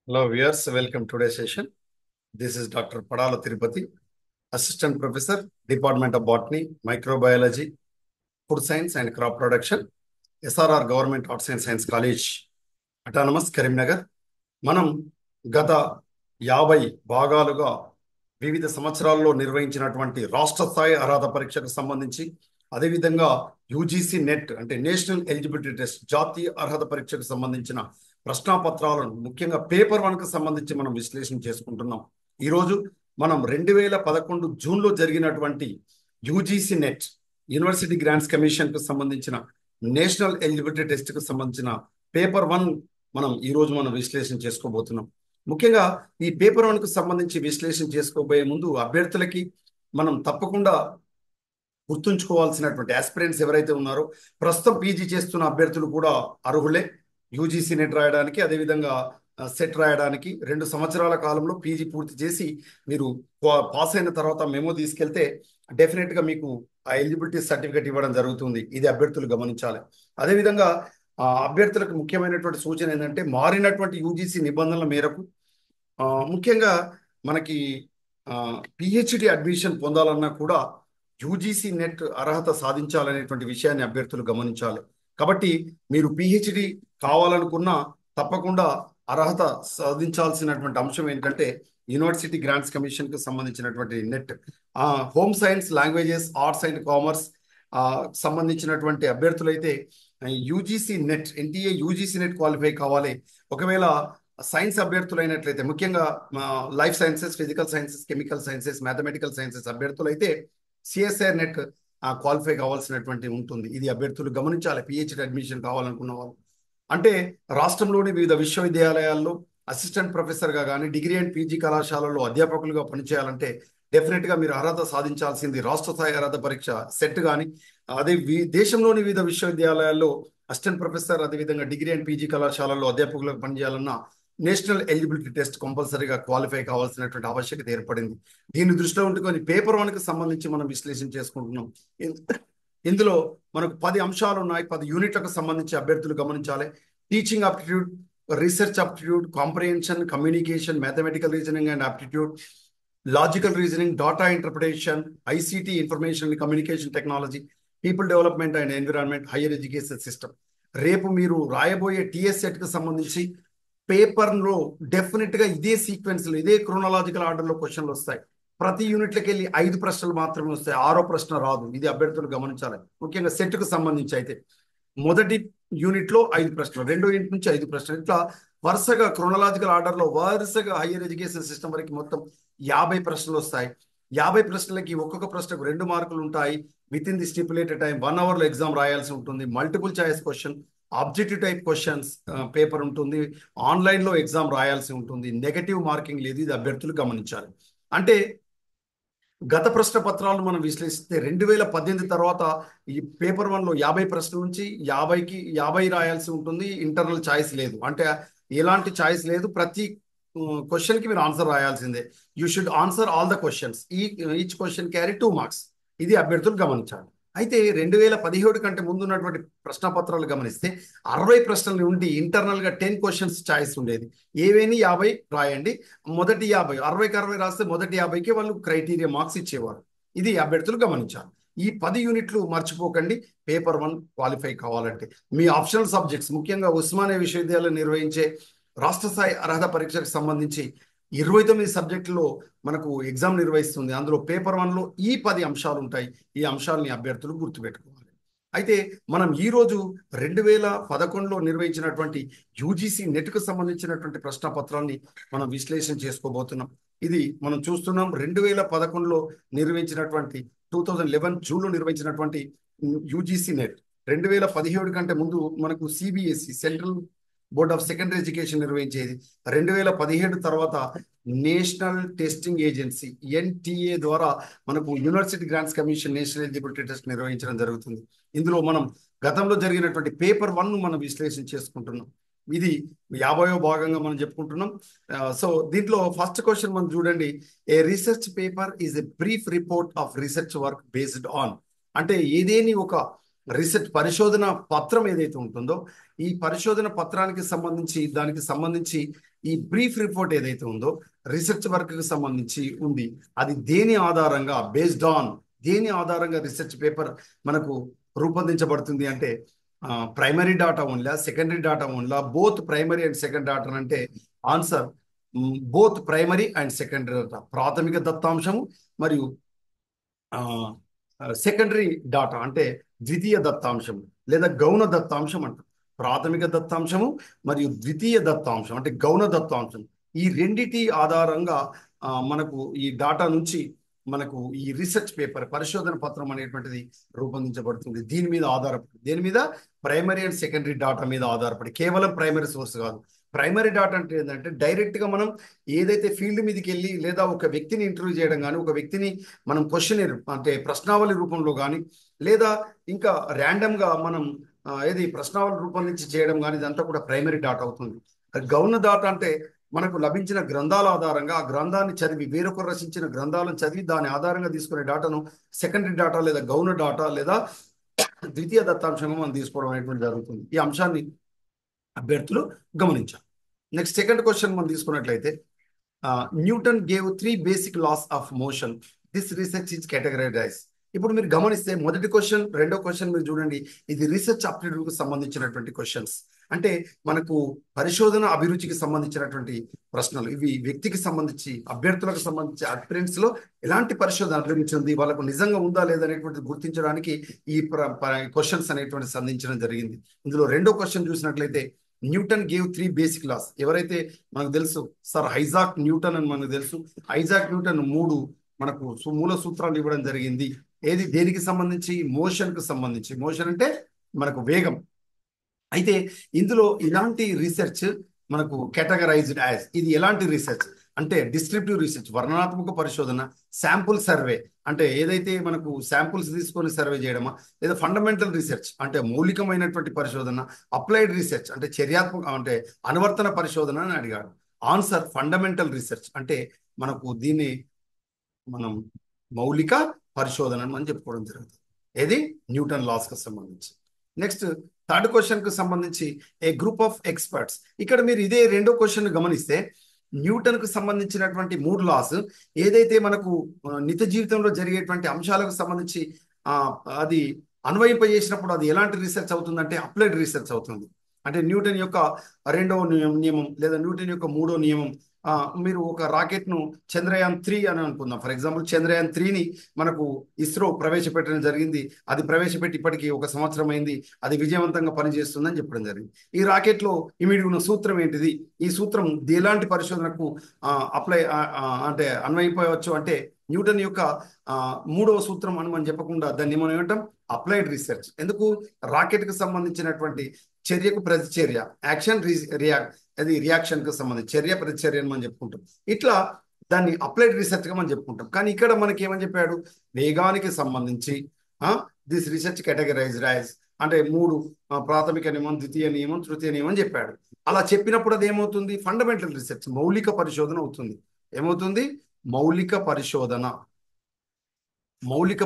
Hello viewers, welcome to today's session. This is Dr. Padala Tirupati, Assistant Professor, Department of Botany, Microbiology, Food Science and Crop Production, SRR Government Arts and Science College, Autonomous Karimnagar. మనం గత 50 భాగాలుగా వివిధ సంవత్సరాల్లో నిర్వహించినటువంటి రాష్ట్ర స్థాయి అర్హత పరీక్షకు సంబంధించి అదేవిధంగా యూజీసీ నెట్ అంటే నేషనల్ ఎలిజిబిలిటీ టెస్ట్ జాతీయ అర్హత పరీక్షకు సంబంధించిన ప్రశ్నాపత్రాలను ముఖ్యంగా పేపర్ 1 కు సంబంధించి మనం విశ్లేషణ చేసుకుంటున్నాం. ఈరోజు మనం 2011 జూన్లో జరిగినటువంటి UGC net university grants commission కు సంబంధించిన నేషనల్ ఎలిజిబిలిటీ టెస్ట్ కు సంబంధించిన పేపర్ 1 మనం విశ్లేషణ చేసుకోబోతున్నాం. ముఖ్యంగా ఈ పేపర్ 1 కు సంబంధించి విశ్లేషణ చేసుకోబోయే ముందు అభ్యర్థులకి మనం తప్పకుండా గుర్తుంచుకోవాల్సినటువంటి ఆస్పిరెంట్స్ ఎవరైతే ఉన్నారో ప్రస్తుతం పీజీ చేస్తున్న అభ్యర్థులు కూడా అర్హులే యూజీసీ నెట్ రాయడానికి, అదేవిధంగా సెట్ రాయడానికి. 2 సంవత్సరాల కాలంలో పీజీ పూర్తి చేసి మీరు పాస్ అయిన తర్వాత మెమో తీసుకెళ్తే డెఫినెట్గా మీకు ఆ ఎలిజిబిలిటీ సర్టిఫికేట్ ఇవ్వడం జరుగుతుంది. ఇది అభ్యర్థులు గమనించాలి. అదేవిధంగా అభ్యర్థులకు ముఖ్యమైనటువంటి సూచన ఏంటంటే మారినటువంటి యూజీసీ నిబంధనల మేరకు ముఖ్యంగా మనకి పిహెచ్డి అడ్మిషన్ పొందాలన్నా కూడా యూజీసీ నెట్ అర్హత సాధించాలనేటువంటి విషయాన్ని అభ్యర్థులు గమనించాలి. కాబట్టి మీరు పిహెచ్డి కావాలనుకున్నా తప్పకుండా అర్హత సాధించాల్సినటువంటి అంశం ఏంటంటే యూనివర్సిటీ గ్రాంట్స్ కమిషన్ కు సంబంధించినటువంటి net home science, languages, arts and commerce సంబంధించినటువంటి అభ్యర్థులైతే UGC net NTA UGC net qualify కావాలి. ఒకవేళ సైన్స్ అభ్యర్థులైనట్లయితే ముఖ్యంగా life sciences, physical sciences, chemical sciences, mathematical sciences అభ్యర్థులైతే సిఎస్ఐఆర్ నెట్ క్వాలిఫై కావాల్సినటువంటి ఉంటుంది. ఇది అభ్యర్థులు గమనించాలి. పిహెచ్డి అడ్మిషన్ కావాలనుకున్న వాళ్ళు అంటే రాష్ట్రంలోని వివిధ విశ్వవిద్యాలయాల్లో అసిస్టెంట్ ప్రొఫెసర్గా కానీ డిగ్రీ అండ్ పీజీ కళాశాలల్లో అధ్యాపకులుగా పనిచేయాలంటే డెఫినెట్గా మీరు అర్హత సాధించాల్సింది రాష్ట్ర స్థాయి అర్హత పరీక్ష సెట్ కానీ, అదే దేశంలోని వివిధ విశ్వవిద్యాలయాల్లో అసిస్టెంట్ ప్రొఫెసర్, అదేవిధంగా డిగ్రీ అండ్ పీజీ కళాశాలల్లో అధ్యాపకులుగా పనిచేయాలన్నా నేషనల్ ఎలిజిబిలిటీ టెస్ట్ కంపల్సరీగా క్వాలిఫై కావాల్సినటువంటి ఆవశ్యకత ఏర్పడింది. దీన్ని దృష్టిలో ఉంచుకొని పేపర్ 1 కు సంబంధించి మనం విశ్లేషణ చేసుకుంటున్నాం. ఇందులో మనకు 10 అంశాలు ఉన్నాయి. 10 యూనిట్లకు సంబంధించి అభ్యర్థులు గమనించాలి. Teaching aptitude, research aptitude, comprehension, communication, mathematical reasoning and aptitude, logical reasoning, data interpretation, ICT information and communication technology, people development and environment, higher education system. రేపు మీరు రాయబోయే టీఎస్ సెట్ కు సంబంధించి పేపర్లో డెఫినెట్గా ఇదే సీక్వెన్స్లో, ఇదే క్రోనలాజికల్ ఆర్డర్లో క్వశ్చన్లు వస్తాయి. ప్రతి యూనిట్లకి వెళ్ళి 5 ప్రశ్నలు మాత్రమే వస్తాయి, 6వ ప్రశ్న రాదు. ఇది అభ్యర్థులు గమనించాలి. ముఖ్యంగా సెట్కు సంబంధించి అయితే మొదటి యూనిట్లో 5 ప్రశ్నలు, 2వ యూనిట్ నుంచి 5 ప్రశ్నలు, ఇట్లా వరుసగా క్రోనలాజికల్ ఆర్డర్లో వరుసగా హైయర్ ఎడ్యుకేషన్ సిస్టమ్ వరకు మొత్తం 50 ప్రశ్నలు వస్తాయి. 50 ప్రశ్నలకి ఒక్కొక్క ప్రశ్నకు 2 మార్కులు ఉంటాయి. With in the stipulated time 1 అవర్లో ఎగ్జామ్ రాయాల్సి ఉంటుంది. Multiple choice question, objective type questions paper ఉంటుంది. ఆన్లైన్లో ఎగ్జామ్ రాయాల్సి ఉంటుంది. నెగటివ్ మార్కింగ్ లేదు. ఇది అభ్యర్థులు గమనించాలి. అంటే గత ప్రశ్న పత్రాలను మనం విశ్లేషిస్తే 2018 తర్వాత ఈ పేపర్ 1లో 50 ప్రశ్నల నుంచి 50కి 50 రాయాల్సి ఉంటుంది. ఇంటర్నల్ చాయిస్ లేదు, అంటే ఎలాంటి చాయిస్ లేదు. ప్రతి క్వశ్చన్కి మీరు ఆన్సర్ రాయాల్సిందే. You should answer all the questions. Each question carry 2 marks. ఇది అభ్యర్థులు గమనించాలి. అయితే 2017 కంటే ముందు ఉన్నటువంటి ప్రశ్న పత్రాలు గమనిస్తే 60 ప్రశ్నలు ఉండి ఇంటర్నల్గా 10 క్వశ్చన్స్ చాయిస్ ఉండేది. ఏవేని 50 రాయండి, మొదటి 50, 60కి 60 రాస్తే మొదటి 50కి వాళ్ళు క్రైటీరియా మార్క్స్ ఇచ్చేవారు. ఇది అభ్యర్థులు గమనించాలి. ఈ 10 యూనిట్లు మర్చిపోకండి. పేపర్ 1 క్వాలిఫై కావాలంటే మీ ఆప్షనల్ సబ్జెక్ట్స్, ముఖ్యంగా ఉస్మానియా విశ్వవిద్యాలయం నిర్వహించే రాష్ట్ర స్థాయి అర్హత పరీక్షకు సంబంధించి 29 సబ్జెక్టులో మనకు ఎగ్జామ్ నిర్వహిస్తుంది. అందులో పేపర్ 1లో ఈ 10 అంశాలు ఉంటాయి. ఈ అంశాలని అభ్యర్థులు గుర్తుపెట్టుకోవాలి. అయితే మనం ఈరోజు 2011లో నిర్వహించినటువంటి యూజీసీ నెట్కు సంబంధించినటువంటి ప్రశ్న పత్రాన్ని మనం విశ్లేషణ చేసుకోబోతున్నాం. ఇది మనం చూస్తున్నాం 2011లో నిర్వహించినటువంటి 2011 జూన్లో నిర్వహించినటువంటి యూజీసీ నెట్. 2017 కంటే ముందు మనకు CBSE central board of secondary education నిర్వహించేది. 2017 తర్వాత నేషనల్ టెస్టింగ్ ఏజెన్సీ ఎన్టీఏ ద్వారా మనకు university grants commission national eligibility test నిర్వహించడం జరుగుతుంది. ఇందులో మనం గతంలో జరిగినటువంటి పేపర్ 1ను మనం విశ్లేషణ చేసుకుంటున్నాం. ఇది 50వ భాగంగా మనం చెప్పుకుంటున్నాం. సో దీంట్లో ఫస్ట్ క్వశ్చన్ మనం చూడండి. A research paper is a brief report of research work based on. అంటే ఏదేని ఒక రీసెర్చ్ పరిశోధన పత్రం ఏదైతే ఉంటుందో ఈ పరిశోధన పత్రానికి సంబంధించి దానికి సంబంధించి ఈ బ్రీఫ్ రిపోర్ట్ ఏదైతే ఉందో రీసెర్చ్ వర్క్ కి సంబంధించి ఉంది. అది దేని ఆధారంగా బేస్డ్ ఆన్ దేని ఆధారంగా రీసెర్చ్ పేపర్ మనకు రూపొందించబడుతుంది అంటే ప్రైమరీ డాటా ఓన్లా, సెకండరీ డాటా ఓన్లా, both primary and secondary data అంటే answer both primary and secondary data, ప్రాథమిక దత్తాంశము మరియు సెకండరీ డాటా అంటే ద్వితీయ దత్తాంశం లేదా గౌణ దత్తాంశం అంటారు. ప్రాథమిక దత్తాంశము మరియు ద్వితీయ దత్తాంశం అంటే గౌణ దత్తాంశం, ఈ రెండిటి ఆధారంగా మనకు ఈ డాటా నుంచి మనకు ఈ రీసెర్చ్ పేపర్ పరిశోధన పత్రం అనేటువంటిది రూపొందించబడుతుంది. దీని మీద ఆధారపడి, దేని మీద? ప్రైమరీ అండ్ సెకండరీ డాటా మీద ఆధారపడి, కేవలం ప్రైమరీ సోర్స్ కాదు. ప్రైమరీ డాటా అంటే ఏంటంటే డైరెక్ట్గా మనం ఏదైతే ఫీల్డ్ మీదకి వెళ్ళి లేదా ఒక వ్యక్తిని ఇంటర్వ్యూ చేయడం కానీ, ఒక వ్యక్తిని మనం క్వశ్చన్ అంటే ప్రశ్నావళి రూపంలో కానీ, లేదా ఇంకా ర్యాండమ్గా మనం ఏది ప్రశ్నావళి రూపొందించి చేయడం కానీ, ఇదంతా కూడా ప్రైమరీ డాటా అవుతుంది. గౌణ డాటా అంటే మనకు లభించిన గ్రంథాల ఆధారంగా ఆ గ్రంథాన్ని చదివి, వేరొకరు రచించిన గ్రంథాలను చదివి దాని ఆధారంగా తీసుకునే డాటాను సెకండరీ డాటా లేదా గౌణ డాటా లేదా ద్వితీయ దత్తాంశంగా మనం తీసుకోవడం అనేటువంటి జరుగుతుంది. ఈ అంశాన్ని అభ్యర్థులు గమనించాలి. నెక్స్ట్ సెకండ్ క్వశ్చన్ మనం తీసుకున్నట్లయితే Newton gave 3 basic laws of motion, this research is categorize. ఇప్పుడు మీరు గమనిస్తే మొదటి క్వశ్చన్, రెండో క్వశ్చన్ మీరు చూడండి, ఇది రీసెర్చ్ అప్టిట్యూడ్కు సంబంధించినటువంటి క్వశ్చన్స్. అంటే మనకు పరిశోధన అభిరుచికి సంబంధించినటువంటి ప్రశ్నలు. ఇవి వ్యక్తికి సంబంధించి, అభ్యర్థులకు సంబంధించి అప్రెంట్స్ లో ఎలాంటి పరిశోధన అభిరుచి ఉంది, వాళ్ళకు నిజంగా ఉందా లేదనేటువంటిది గుర్తించడానికి ఈ క్వశ్చన్స్ అనేటువంటి సంధించడం జరిగింది. ఇందులో రెండో క్వశ్చన్ చూసినట్లయితే న్యూటన్ గేవ్ 3 బేసిక్ లాస్. ఎవరైతే మనకు తెలుసు సార్ ఐజాక్ న్యూటన్ అని మనకు తెలుసు. ఐజాక్ న్యూటన్ 3 మనకు మూల సూత్రాలు ఇవ్వడం జరిగింది. ఏది దేనికి సంబంధించి? మోషన్ కు సంబంధించి. మోషన్ అంటే మనకు వేగం. అయితే ఇందులో ఇలాంటి రీసెర్చ్ మనకు కేటగరైజ్డ్ యాజ్, ఇది ఎలాంటి రీసెర్చ్ అంటే డిస్క్రిప్టివ్ రీసెర్చ్, వర్ణనాత్మక పరిశోధన, శాంపుల్ సర్వే అంటే ఏదైతే మనకు శాంపుల్స్ తీసుకొని సర్వే చేయడమా, లేదా ఫండమెంటల్ రీసెర్చ్ అంటే మౌలికమైనటువంటి పరిశోధన, అప్లైడ్ రీసెర్చ్ అంటే చర్యాత్మక అంటే అనువర్తన పరిశోధన అని అడిగాడు. ఆన్సర్ ఫండమెంటల్ రీసెర్చ్ అంటే మనకు దీన్ని మనం మౌలిక పరిశోధన అని మనం చెప్పుకోవడం జరుగుతుంది. ఏది? న్యూటన్ లాస్ కు సంబంధించి. నెక్స్ట్ థర్డ్ క్వశ్చన్ కు సంబంధించి ఏ గ్రూప్ ఆఫ్ ఎక్స్పర్ట్స్. ఇక్కడ మీరు ఇదే రెండో క్వశ్చన్ గమనిస్తే న్యూటన్ కు సంబంధించినటువంటి 3 లాస్ ఏదైతే మనకు నిత్య జీవితంలో జరిగేటువంటి అంశాలకు సంబంధించి అది అన్వయింపజేసినప్పుడు అది ఎలాంటి రీసెర్చ్ అవుతుందంటే అప్లైడ్ రీసెర్చ్ అవుతుంది. అంటే న్యూటన్ యొక్క రెండవ నియమం లేదా న్యూటన్ యొక్క 3వ నియమం, మీరు ఒక రాకెట్ ను చంద్రయాన్ 3 అని అనుకుందాం. ఫర్ ఎగ్జాంపుల్ చంద్రయాన్ 3ని మనకు ఇస్రో ప్రవేశపెట్టడం జరిగింది. అది ప్రవేశపెట్టి ఇప్పటికీ 1 సంవత్సరం అయింది. అది విజయవంతంగా పనిచేస్తుందని చెప్పడం జరిగింది. ఈ రాకెట్ లో ఇమిడి ఉన్న సూత్రం ఏంటిది? ఈ సూత్రం ఎలాంటి పరిశోధనకు అప్లై అంటే అన్వయింపవచ్చు అంటే న్యూటన్ యొక్క 3వ సూత్రం అని మనం చెప్పకుండా దాన్ని మనం ఏమంటాం? Applied research. ఎందుకు? రాకెట్ కు సంబంధించినటువంటి చర్యకు ప్రతిచర్య, యాక్షన్ అది రియాక్షన్ కు సంబంధించి చర్య ప్రతిచర్య అని మనం చెప్పుకుంటాం. ఇట్లా దాన్ని అప్లైడ్ రీసెర్చ్ గా మనం చెప్పుకుంటాం. కానీ ఇక్కడ మనకి ఏమని చెప్పాడు? వేగానికి సంబంధించి దిస్ రీసెర్చ్ కేటగరైజ్డ్ యాజ్ అంటే 3 ప్రాథమిక నియమం, ద్వితీయ నియమం, తృతీయ నియమం అని చెప్పాడు. అలా చెప్పినప్పుడు అది ఏమవుతుంది? ఫండమెంటల్ రీసెర్చ్, మౌలిక పరిశోధన అవుతుంది. ఏమవుతుంది? మౌలిక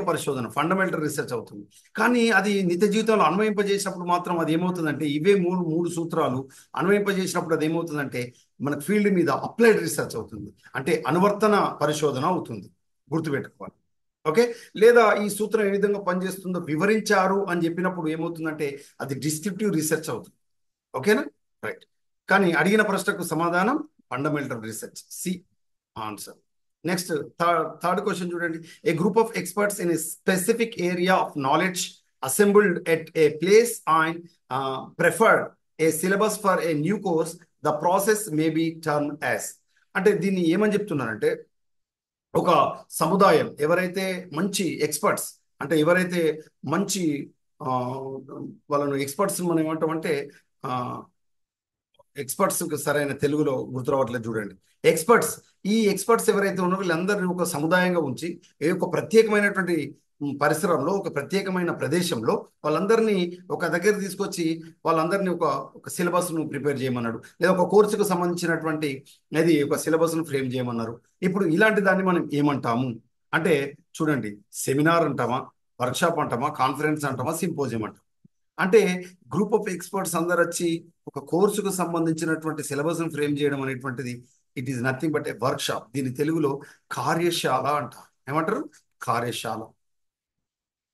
పరిశోధన ఫండమెంటల్ రీసెర్చ్ అవుతుంది. కానీ అది నిత్య జీవితంలో అన్వయింపజేసినప్పుడు మాత్రం అది ఏమవుతుందంటే ఇవే మూడు సూత్రాలు అన్వయింపజేసినప్పుడు అది ఏమవుతుందంటే మనకు ఫీల్డ్ మీద అప్లైడ్ రీసెర్చ్ అవుతుంది. అంటే అనువర్తన పరిశోధన అవుతుంది. గుర్తుపెట్టుకోవాలి. ఓకే. లేదా ఈ సూత్రం ఏ విధంగా పనిచేస్తుందో వివరించారు అని చెప్పినప్పుడు ఏమవుతుందంటే అది డిస్క్రిప్టివ్ రీసెర్చ్ అవుతుంది. ఓకేనా? రైట్. కానీ అడిగిన ప్రశ్నకు సమాధానం fundamental research, C answer. Next third question చూడండి. A group of experts in a specific area of knowledge assembled at a place and preferred a syllabus for a new course, the process may be term as. అంటే దీన్ని ఏమని చెప్తున్నారంటే ఒక సముదాయం ఎవరైతే మంచి experts అంటే ఎవరైతే మంచి వాళ్ళను ఎక్స్పర్ట్స్ మనం ఏమంటామంటే ఎక్స్పర్ట్స్ సరైన తెలుగులో గుర్తు రావట్లేదు చూడండి. ఈ ఎక్స్పర్ట్స్ ఎవరైతే ఉన్నారో వీళ్ళందరినీ ఒక సముదాయంగా ఉంచి ఒక ప్రత్యేకమైనటువంటి పరిసరంలో, ఒక ప్రత్యేకమైన ప్రదేశంలో వాళ్ళందరినీ ఒక దగ్గర తీసుకొచ్చి వాళ్ళందరినీ ఒక సిలబస్ను ప్రిపేర్ చేయమన్నాడు. లేదా ఒక కోర్సుకు సంబంధించినటువంటి ఒక సిలబస్ను ఫ్రేమ్ చేయమన్నారు. ఇప్పుడు ఇలాంటి దాన్ని మనం ఏమంటాము అంటే చూడండి, సెమినార్ అంటామా, వర్క్షాప్ అంటామా, కాన్ఫరెన్స్ అంటామా, సింపోజియం అంటామా? అంటే గ్రూప్ ఆఫ్ ఎక్స్పర్ట్స్ అందరు వచ్చి ఒక కోర్సుకు సంబంధించినటువంటి సిలబస్ను ఫ్రేమ్ చేయడం అనేటువంటిది it is nothing but A work shop. దీని తెలుగులో కార్యశాల అంటారు. ఏమంటారు? కార్యశాల.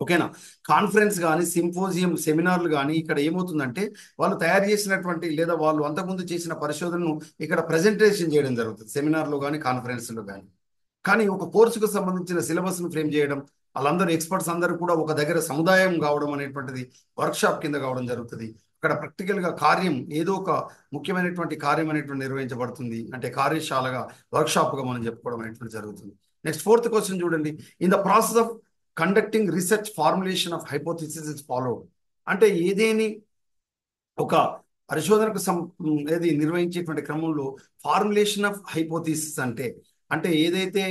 ఓకేనా? కాన్ఫరెన్స్ కానీ, సింపోజియం, సెమినార్లు కానీ ఇక్కడ ఏమవుతుందంటే వాళ్ళు తయారు చేసినటువంటి లేదా వాళ్ళు అంతకుముందు చేసిన పరిశోధనను ఇక్కడ ప్రజెంటేషన్ చేయడం జరుగుతుంది, సెమినార్లో కానీ కాన్ఫరెన్స్లో కానీ. కానీ ఒక కోర్సుకు సంబంధించిన సిలబస్ను ఫ్రేమ్ చేయడం, వాళ్ళందరూ ఎక్స్పర్ట్స్ అందరూ కూడా ఒక దగ్గర సముదాయం కావడం అనేటువంటిది వర్క్షాప్ కింద కావడం జరుగుతుంది. అక్కడ ప్రాక్టికల్గా కార్యం ఏదో ఒక ముఖ్యమైనటువంటి కార్యం అనేటువంటి నిర్వహించబడుతుంది. అంటే కార్యశాలగా, వర్క్షాప్గా మనం చెప్పుకోవడం అనేటువంటి జరుగుతుంది. నెక్స్ట్ ఫోర్త్ క్వశ్చన్ చూడండి. In the process of conducting research formulation of hypothesis is followed. అంటే ఏదేని ఒక పరిశోధనకు ఏది నిర్వహించేటువంటి క్రమంలో ఫార్ములేషన్ ఆఫ్ హైపోథిసిస్ అంటే అంటే ఏదైతే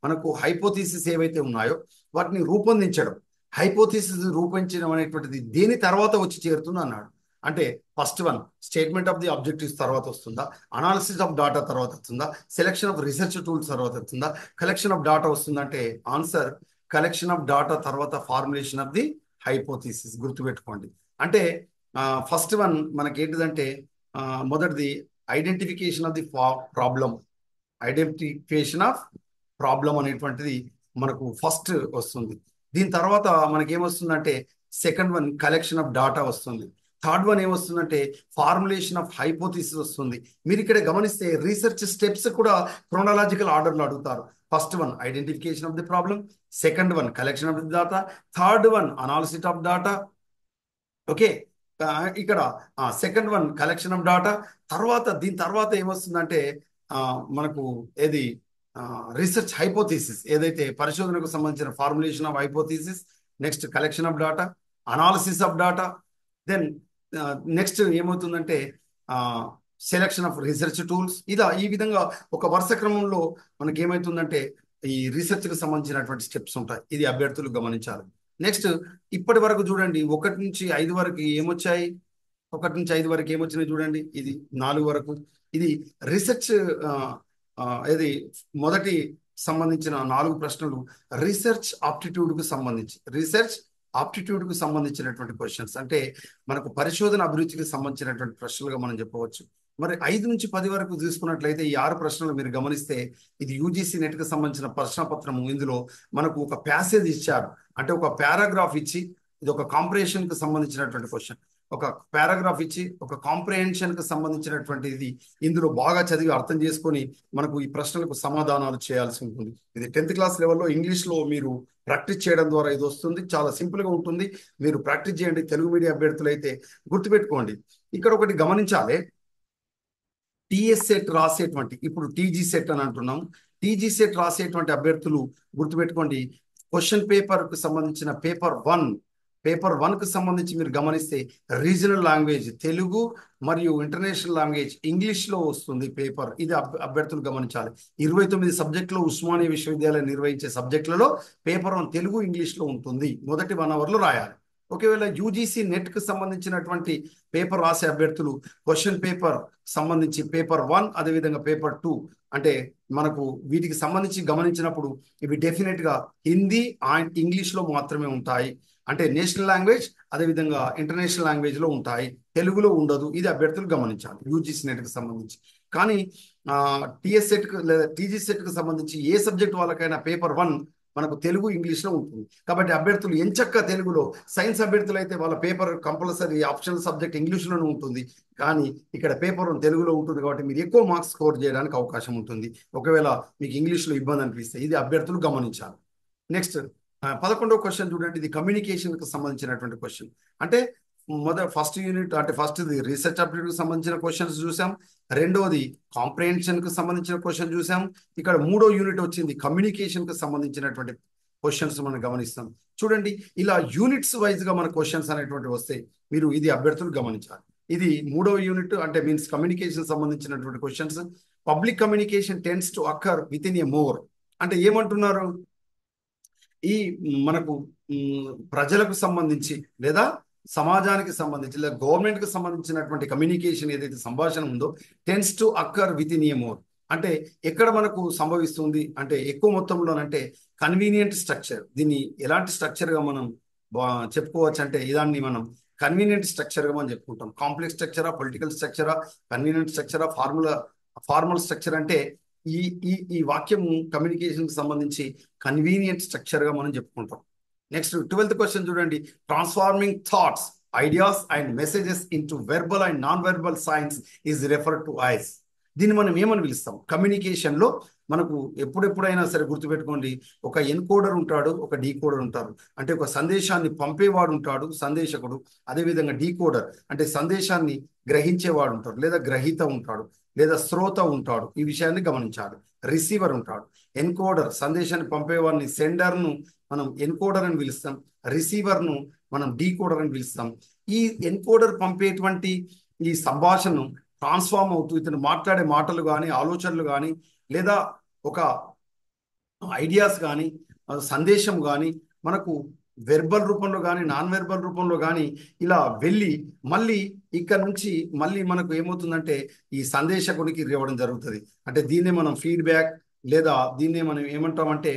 మనకు హైపోథిసిస్ ఏవైతే ఉన్నాయో వాటిని రూపొందించడం. హైపోథిసిస్ రూపొందించడం అనేటువంటిది దేని తర్వాత వచ్చి చేరుతుంది అన్నాడు. అంటే first one statement of the objectives తర్వాత వస్తుందా, అనాలిసిస్ ఆఫ్ డాటా తర్వాత వస్తుందా, సెలెక్షన్ ఆఫ్ రీసెర్చ్ టూల్స్ తర్వాత వస్తుందా, కలెక్షన్ ఆఫ్ డాటా వస్తుందంటే ఆన్సర్ కలెక్షన్ ఆఫ్ డాటా తర్వాత ఫార్ములేషన్ ఆఫ్ ది హైపోథిసిస్. గుర్తుపెట్టుకోండి. అంటే ఫస్ట్ వన్ మనకి ఏంటిదంటే మొదటిది identification of the problem. Identification of problem అనేటువంటిది మనకు ఫస్ట్ వస్తుంది. దీని తర్వాత మనకి ఏమొస్తుందంటే second one collection of data వస్తుంది. థర్డ్ వన్ ఏమొస్తుందంటే ఫార్ములేషన్ ఆఫ్ హైపోథిసిస్ వస్తుంది. మీరు ఇక్కడ గమనిస్తే రీసెర్చ్ స్టెప్స్ కూడా క్రోనాలజికల్ ఆర్డర్లో అడుగుతారు. First one identification of the problem, second one collection of the data, third one analysis of data. Okay, ఇక్కడ second one collection of data. దీని తర్వాత ఏమొస్తుందంటే మనకు ఏది రీసెర్చ్ హైపోథీసిస్, ఏదైతే పరిశోధనకు సంబంధించిన formulation of hypothesis, next collection of data, analysis of data, then next ఏమవుతుందంటే సెలెక్షన్ ఆఫ్ రీసెర్చ్ టూల్స్. ఈ విధంగా ఒక వరుస క్రమంలో మనకి ఏమవుతుందంటే ఈ రీసెర్చ్కి సంబంధించినటువంటి స్టెప్స్ ఉంటాయి. ఇది అభ్యర్థులు గమనించాలి. నెక్స్ట్ ఇప్పటి వరకు చూడండి 1 నుంచి 5 వరకు ఏమొచ్చాయి, 1 నుంచి 5 వరకు ఏమొచ్చినాయి చూడండి. ఇది 4 వరకు ఇది రీసెర్చ్ ఇది మొదటి సంబంధించిన 4 ప్రశ్నలు రీసెర్చ్ ఆప్టిట్యూడ్కు సంబంధించినటువంటి క్వశ్చన్స్. అంటే మనకు పరిశోధన అభిరుచికి సంబంధించినటువంటి ప్రశ్నలుగా మనం చెప్పవచ్చు. మరి 5 నుంచి 10 వరకు తీసుకున్నట్లయితే ఈ 6 ప్రశ్నలు మీరు గమనిస్తే ఇది యూజీసీ నెట్కి సంబంధించిన ప్రశ్నపత్రము. ఇందులో మనకు ఒక ప్యాసేజ్ ఇచ్చారు, అంటే ఒక పారాగ్రాఫ్ ఇచ్చి ఇది ఒక కాంప్రిహెన్షన్కి సంబంధించినటువంటి క్వశ్చన్, ఒక పారాగ్రాఫ్ ఇచ్చి ఒక కాంప్రిహెన్షన్కి సంబంధించినటువంటి ఇది ఇందులో బాగా చదివి అర్థం చేసుకొని మనకు ఈ ప్రశ్నలకు సమాధానాలు చేయాల్సి ఉంటుంది. ఇది 10th క్లాస్ లెవెల్లో ఇంగ్లీష్లో మీరు ప్రాక్టీస్ చేయడం ద్వారా ఇది వస్తుంది. చాలా సింపుల్గా ఉంటుంది, మీరు ప్రాక్టీస్ చేయండి. తెలుగు మీడియం అభ్యర్థులు అయితే గుర్తుపెట్టుకోండి. ఇక్కడ ఒకటి గమనించాలి. టీఎస్ సెట్ రాసేటువంటి, ఇప్పుడు టీజీ సెట్ అని అంటున్నాం, టీజీ సెట్ రాసేటువంటి అభ్యర్థులు గుర్తుపెట్టుకోండి. క్వశ్చన్ పేపర్కు సంబంధించిన పేపర్ 1కు సంబంధించి మీరు గమనిస్తే రీజనల్ లాంగ్వేజ్ తెలుగు మరియు ఇంటర్నేషనల్ లాంగ్వేజ్ ఇంగ్లీష్లో వస్తుంది పేపర్. ఇది అభ్యర్థులు గమనించాలి. 29 సబ్జెక్టులో ఉస్మానియా విశ్వవిద్యాలయం నిర్వహించే సబ్జెక్టులలో పేపర్ 1 తెలుగు ఇంగ్లీష్లో ఉంటుంది. మొదటి 1 అవర్లో రాయాలి. ఒకవేళ యూజీసీ నెట్కి సంబంధించినటువంటి పేపర్ రాసే అభ్యర్థులు క్వశ్చన్ పేపర్ సంబంధించి పేపర్ 1 అదేవిధంగా పేపర్ 2 అంటే మనకు వీటికి సంబంధించి గమనించినప్పుడు ఇవి డెఫినెట్గా హిందీ అండ్ ఇంగ్లీష్లో మాత్రమే ఉంటాయి. అంటే నేషనల్ లాంగ్వేజ్ అదేవిధంగా ఇంటర్నేషనల్ లాంగ్వేజ్లో ఉంటాయి, తెలుగులో ఉండదు. ఇది అభ్యర్థులు గమనించాలి యూజీసీ నెట్కి సంబంధించి. కానీ టీఎస్ సెట్కి లేదా టీజీ సెట్కి సంబంధించి ఏ సబ్జెక్ట్ వాళ్ళకైనా పేపర్ 1 మనకు తెలుగు ఇంగ్లీష్లో ఉంటుంది. కాబట్టి అభ్యర్థులు ఎంచక్క తెలుగులో, సైన్స్ అభ్యర్థులు అయితే వాళ్ళ పేపర్ కంపల్సరీ ఆప్షనల్ సబ్జెక్ట్ ఇంగ్లీష్లోనే ఉంటుంది. కానీ ఇక్కడ పేపర్ 1 తెలుగులో ఉంటుంది కాబట్టి మీరు ఎక్కువ మార్క్స్ స్కోర్ చేయడానికి అవకాశం ఉంటుంది, ఒకవేళ మీకు ఇంగ్లీష్లో ఇబ్బంది అనిపిస్తే. ఇది అభ్యర్థులు గమనించాలి. నెక్స్ట్ 11వ క్వశ్చన్ చూడండి. ఇది కమ్యూనికేషన్కి సంబంధించినటువంటి క్వశ్చన్. అంటే ఫస్ట్ యూనిట్ అంటే ఫస్ట్ది రీసెర్చ్ అప్డేట్కి సంబంధించిన క్వశ్చన్స్ చూసాం, రెండోది కాంప్రిహెన్షన్కి సంబంధించిన క్వశ్చన్ చూసాం. ఇక్కడ 3వ యూనిట్ వచ్చింది కమ్యూనికేషన్కి సంబంధించినటువంటి క్వశ్చన్స్ మనం గమనిస్తాం. చూడండి, ఇలా యూనిట్స్ వైజ్గా మన క్వశ్చన్స్ అనేటువంటి వస్తాయి. మీరు ఇది అభ్యర్థులు గమనించాలి. ఇది 3వ యూనిట్ అంటే మీన్స్ కమ్యూనికేషన్ సంబంధించినటువంటి questions. Public communication tends to occur with in a more. అంటే ఏమంటున్నారు, ఈ మనకు ప్రజలకు సంబంధించి లేదా సమాజానికి సంబంధించి లేదా గవర్నమెంట్కి సంబంధించినటువంటి కమ్యూనికేషన్ ఏదైతే సంభాషణ ఉందో tends to occur with in a more. అంటే ఎక్కడ మనకు సంభవిస్తుంది అంటే ఎక్కువ మొత్తంలోనంటే కన్వీనియంట్ స్ట్రక్చర్. దీన్ని ఎలాంటి స్ట్రక్చర్గా మనం చెప్పుకోవచ్చు అంటే ఇదాన్ని మనం కన్వీనియంట్ స్ట్రక్చర్గా మనం చెప్పుకుంటాం. కాంప్లెక్స్ స్ట్రక్చరా, పొలిటికల్ స్ట్రక్చరా, కన్వీనియంట్ స్ట్రక్చరా, ఫార్మల్ స్ట్రక్చర్ అంటే ఈ ఈ ఈ వాక్యం కమ్యూనికేషన్కి సంబంధించి కన్వీనియంట్ స్ట్రక్చర్గా మనం చెప్పుకుంటాం. నెక్స్ట్ 12th క్వశ్చన్ చూడండి. Transforming thoughts, ideas and messages into verbal and non verbal science is referred to ice. దీన్ని మనం ఏమని పిలుస్తాం? కమ్యూనికేషన్లో మనకు ఎప్పుడెప్పుడైనా సరే గుర్తుపెట్టుకోండి, ఒక ఎన్కోడర్ ఉంటాడు, ఒక డీకోడర్ ఉంటారు. అంటే ఒక సందేశాన్ని పంపేవాడు ఉంటాడు, సందేశకుడు. అదేవిధంగా డీకోడర్ అంటే సందేశాన్ని గ్రహించేవాడు ఉంటాడు, లేదా గ్రహీత ఉంటాడు, లేదా శ్రోత ఉంటాడు. ఈ విషయాన్ని గమనించాలి. రిసీవర్ ఉంటాడు. ఎన్కోడర్ సందేశాన్ని పంపేవాడిని, సెండర్ను మనం ఎన్కోడర్ అని పిలుస్తాం. రిసీవర్ను మనం డీకోడర్ అని పిలుస్తాం. ఈ ఎన్కోడర్ పంపేటువంటి ఈ సంభాషణను ట్రాన్స్ఫార్మ్ అవుతూ ఇతను మాట్లాడే మాటలు కానీ, ఆలోచనలు కానీ, లేదా ఒక ఐడియాస్ కానీ, సందేశం కానీ మనకు వెర్బల్ రూపంలో కానీ, నాన్ వెర్బల్ రూపంలో కానీ ఇలా వెళ్ళి మళ్ళీ ఇక్కడ నుంచి మళ్ళీ మనకు ఏమవుతుందంటే ఈ సందేశకునికి ఇవ్వడం జరుగుతుంది. అంటే దీన్నే మనం ఫీడ్బ్యాక్, లేదా దీన్నే మనం ఏమంటామంటే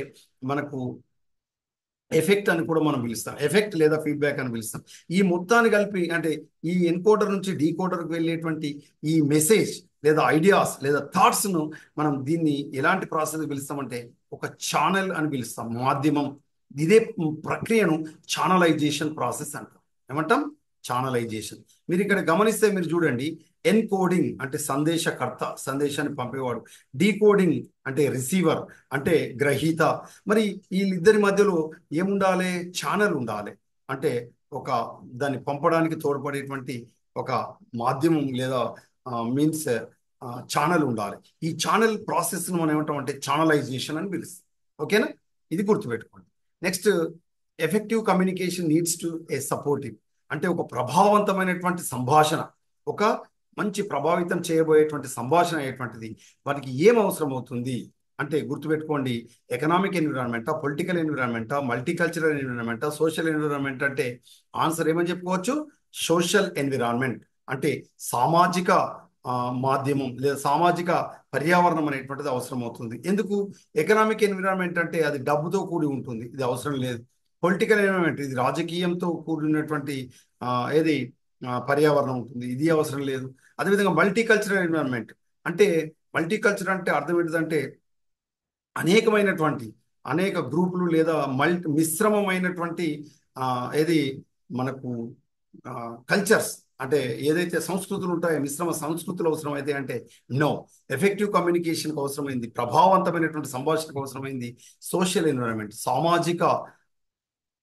మనకు ఎఫెక్ట్ అని కూడా మనం పిలుస్తాం. ఎఫెక్ట్ లేదా ఫీడ్బ్యాక్ అని పిలుస్తాం. ఈ మొత్తాన్ని కలిపి అంటే ఈ ఎన్కోడర్ నుంచి డీకోడర్కి వెళ్ళేటువంటి ఈ మెసేజ్ లేదా ఐడియాస్ లేదా థాట్స్ను మనం దీన్ని ఎలాంటి ప్రాసెస్ పిలుస్తామంటే ఒక ఛానల్ అని పిలుస్తాం, మాధ్యమం. ఇదే ప్రక్రియను ఛానలైజేషన్ ప్రాసెస్ అంటాం. ఏమంటాం? ఛానలైజేషన్. మీరు ఇక్కడ గమనిస్తే మీరు చూడండి, ఎన్కోడింగ్ అంటే సందేశకర్త, సందేశాన్ని పంపేవాడు. డీకోడింగ్ అంటే రిసీవర్ అంటే గ్రహీత. మరి వీళ్ళిద్దరి మధ్యలో ఏముండాలి? ఛానల్ ఉండాలి. అంటే ఒక దాన్ని పంపడానికి తోడ్పడేటువంటి ఒక మాధ్యమం లేదా మీన్స్ ఛానల్ ఉండాలి. ఈ ఛానల్ ప్రాసెస్ను మనం ఏమంటామంటే ఛానలైజేషన్ అని పిలుస్తాం. ఓకేనా? ఇది గుర్తుపెట్టుకోండి. Next, effective communication needs to A supportive అంటే ఒక ప్రభావవంతమైనటువంటి సంభాషణ, ఒక మంచి ప్రభావితం చేయబోయేటువంటి సంభాషణ అయ్యేటువంటిది వాటికి ఏం అవసరం అవుతుంది అంటే గుర్తుపెట్టుకోండి, ఎకనామిక్ ఎన్విరాన్మెంటా, పొలిటికల్ ఎన్విరాన్మెంటా, మల్టీకల్చరల్ ఎన్విరాన్మెంటా, సోషల్ ఎన్విరాన్మెంట్ అంటే ఆన్సర్ ఏమని చెప్పుకోవచ్చు? సోషల్ ఎన్విరాన్మెంట్ అంటే సామాజిక మాధ్యమం లేదా సామాజిక పర్యావరణం అనేటువంటిది అవసరం అవుతుంది. ఎందుకు? ఎకనామిక్ ఎన్విరాన్మెంట్ అంటే అది డబ్బుతో కూడి ఉంటుంది, ఇది అవసరం లేదు. పొలిటికల్ ఎన్విరాన్మెంట్ ఇది రాజకీయంతో కూడినటువంటి ఏది పర్యావరణం ఉంటుంది, ఇది అవసరం లేదు. అదేవిధంగా మల్టీకల్చరల్ ఎన్విరాన్మెంట్ అంటే మల్టీకల్చర్ అంటే అర్థం ఏంటిదంటే అనేక గ్రూపులు లేదా మిశ్రమమైనటువంటి ఏది మనకు కల్చర్స్ అంటే ఏదైతే సంస్కృతులు ఉంటాయో మిశ్రమ సంస్కృతులు అవసరమైతే అంటే నో. ఎఫెక్టివ్ కమ్యూనికేషన్కి అవసరమైంది, ప్రభావవంతమైనటువంటి సంభాషణకు అవసరమైంది సోషల్ ఎన్విరాన్మెంట్,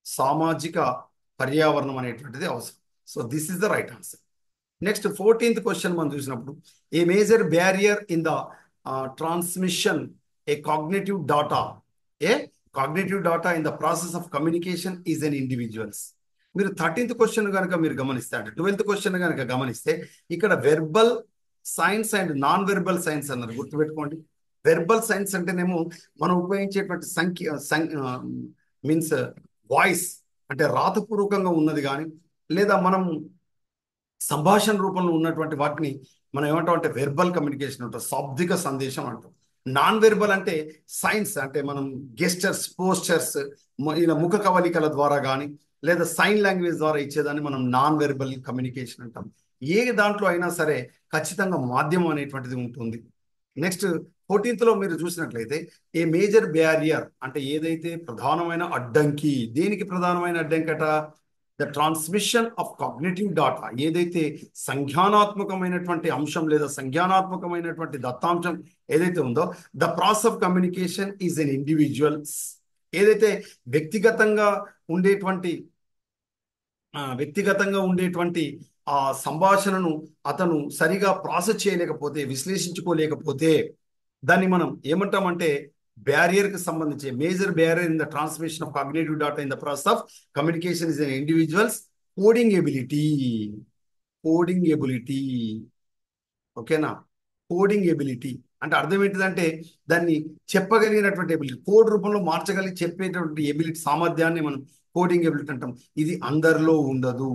సామాజిక పర్యావరణం అనేటువంటిది అవసరం. So this is the right answer. Next 14th question మనం చూసినప్పుడు, a major barrier in the transmission a cognitive data in the process of communication is an individuals. మీరు 13th క్వశ్చన్ కనుక మీరు గమనిస్తే అంటే 12th క్వశ్చన్ కనుక గమనిస్తే ఇక్కడ verbal science and non verbal science అన్నారు. గుర్తుపెట్టుకోండి, వెర్బల్ సైన్స్ అంటేనేమో మనం ఉపయోగించేటువంటి మీన్స్ వాయిస్ అంటే రాతపూర్వకంగా ఉన్నది కానీ, లేదా మనం సంభాషణ రూపంలో ఉన్నటువంటి వాటిని మనం ఏమంటాం అంటే వెర్బల్ కమ్యూనికేషన్ అంటాం, శాబ్దిక సందేశం అంటాం. నాన్ వెర్బల్ అంటే సైన్స్ అంటే మనం గెస్టర్స్, పోస్టర్స్, ఇలా ముఖ కవలికల ద్వారా కానీ లేదా సైన్ లాంగ్వేజ్ ద్వారా ఇచ్చేదాన్ని మనం నాన్ వెర్బల్ కమ్యూనికేషన్ అంటాం. ఏ దాంట్లో అయినా సరే ఖచ్చితంగా మాధ్యమం అనేటువంటిది ఉంటుంది. నెక్స్ట్ 14th లో మీరు చూసినట్లయితే ఏ మేజర్ బ్యారియర్ అంటే ఏదైతే ప్రధానమైన అడ్డంకి, దేనికి ప్రధానమైన అడ్డంకట? The transmission of cognitive data, ఏదైతే సంజ్ఞానాత్మకమైనటువంటి అంశం లేదా సంజ్ఞానాత్మకమైనటువంటి దత్తాంశం ఏదైతే ఉందో, the process of communication is an individuals. ఏదైతే వ్యక్తిగతంగా ఉండేటువంటి ఆ సంభాషణను అతను సరిగా ప్రాసెస్ చేయలేకపోతే, విశ్లేషించుకోలేకపోతే దాన్ని మనం ఏమంటామంటే బ్యారియర్కి సంబంధించి major barrier in the transmission of cognitive data in the process of communication is an individual's coding ability. ఓకేనా? కోడింగ్ ఎబిలిటీ అంటే అర్థం ఏంటిదంటే దాన్ని చెప్పగలిగినటువంటి ఎబిలిటీ, కోడ్ రూపంలో మార్చగలిగి చెప్పేటువంటి ఎబిలిటీ, సామర్థ్యాన్ని మనం కోడింగ్ ఎబిలిటీ అంటాం. ఇది అందరిలో ఉండదు.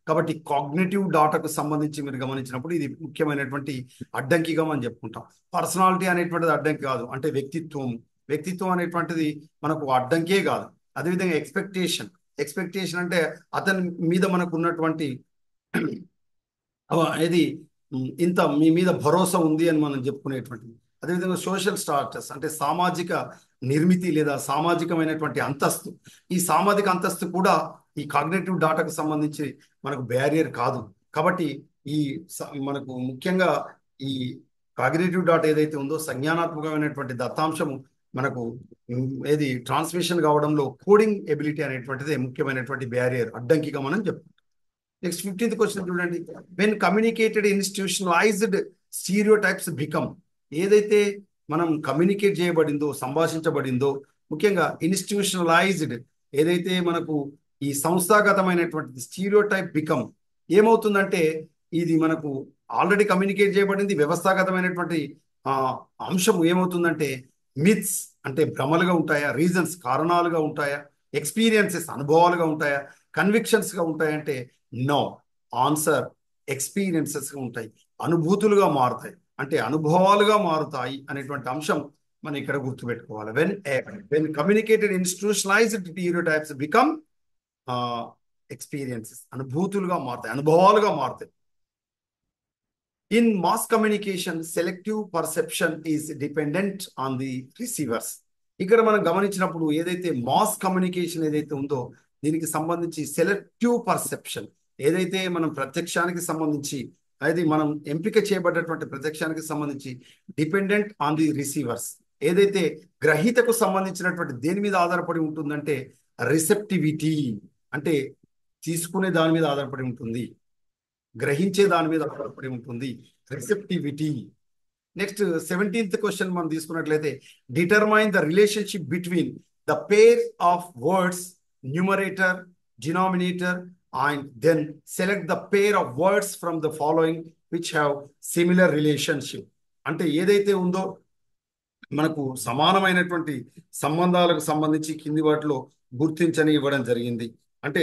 కాబట్టి కాగ్నిటివ్ డాటాకు సంబంధించి మీరు గమనించినప్పుడు ఇది ముఖ్యమైనటువంటి అడ్డంకిగా మనం చెప్పుకుంటాం. పర్సనాలిటీ అనేటువంటిది అడ్డంకి కాదు, అంటే వ్యక్తిత్వం అనేటువంటిది మనకు అడ్డంకే కాదు. అదేవిధంగా ఎక్స్పెక్టేషన్ అంటే అతని మీద మనకు ఉన్నటువంటి ఇది ఇంత మీ మీద భరోసా ఉంది అని మనం చెప్పుకునేటువంటిది. అదేవిధంగా సోషల్ స్టాటస్ అంటే సామాజిక నిర్మితి లేదా సామాజికమైనటువంటి అంతస్తు. ఈ సామాజిక అంతస్తు కూడా ఈ కాగ్నేటివ్ డాటాకు సంబంధించి మనకు బ్యారియర్ కాదు. కాబట్టి ఈ మనకు ముఖ్యంగా ఈ కాగ్నేటివ్ డాటా ఏదైతే ఉందో సంజ్ఞానాత్మకమైనటువంటి దత్తాంశము మనకు ఏది ట్రాన్స్మిషన్ కావడంలో కోడింగ్ ఎబిలిటీ అనేటువంటిది ముఖ్యమైనటువంటి బ్యారియర్, అడ్డంకిగా మనం చెప్పుకుంటాం. నెక్స్ట్ 15th క్వశ్చన్ చూడండి. When communicated institutionalised stereo types become, ఏదైతే మనం కమ్యూనికేట్ చేయబడిందో సంభాషించబడిందో ముఖ్యంగా ఇన్స్టిట్యూషనలైజ్డ్ ఏదైతే మనకు ఈ సంస్థాగతమైనటువంటి స్టీరియో టైప్ బికమ్ ఏమవుతుందంటే ఇది మనకు ఆల్రెడీ కమ్యూనికేట్ చేయబడింది. వ్యవస్థాగతమైనటువంటి అంశం ఏమవుతుందంటే మిత్స్ అంటే భ్రమలుగా ఉంటాయా, రీజన్స్ కారణాలుగా ఉంటాయా, ఎక్స్పీరియన్సెస్ అనుభవాలుగా ఉంటాయా, కన్విక్షన్స్గా ఉంటాయంటే నో. ఆన్సర్ ఎక్స్పీరియన్సెస్గా ఉంటాయి, అనుభూతులుగా మారుతాయి, అంటే అనుభవాలుగా మారుతాయి అనేటువంటి అంశం మనం ఇక్కడ గుర్తుపెట్టుకోవాలి. When communicated institutionalized stereotypes become experiences, అనుభూతులుగా మారుతాయి, అనుభవాలుగా మారుతాయి. In mass communication selective perception is dependent on the receivers. ఇక్కడ మనం గమనించినప్పుడు ఏదైతే మాస్ కమ్యూనికేషన్ ఏదైతే ఉందో దీనికి సంబంధించి సెలెక్టివ్ పర్సెప్షన్ ఏదైతే మనం ప్రత్యక్షానికి సంబంధించి అది మనం ఎంపిక చేయబడ్డటువంటి ప్రత్యక్షానికి సంబంధించి డిపెండెంట్ ఆన్ ది రిసీవర్స్, ఏదైతే గ్రహీతకు సంబంధించినటువంటి దేని మీద ఆధారపడి ఉంటుందంటే రిసెప్టివిటీ అంటే తీసుకునే దాని మీద ఆధారపడి ఉంటుంది, గ్రహించే దాని మీద ఆధారపడి ఉంటుంది, రిసెప్టివిటీ. నెక్స్ట్ 17th క్వశ్చన్ మనం తీసుకున్నట్లయితే determine the relationship between the pair of words numerator denominator and then select the pair of words from the following which have similar relationship. అంటే ఏదైతే ఉందో మనకు సమానమైనటువంటి సంబంధాలకు సంబంధించి కింది వాటిలో గుర్తించని ఇవ్వడం జరిగింది. అంటే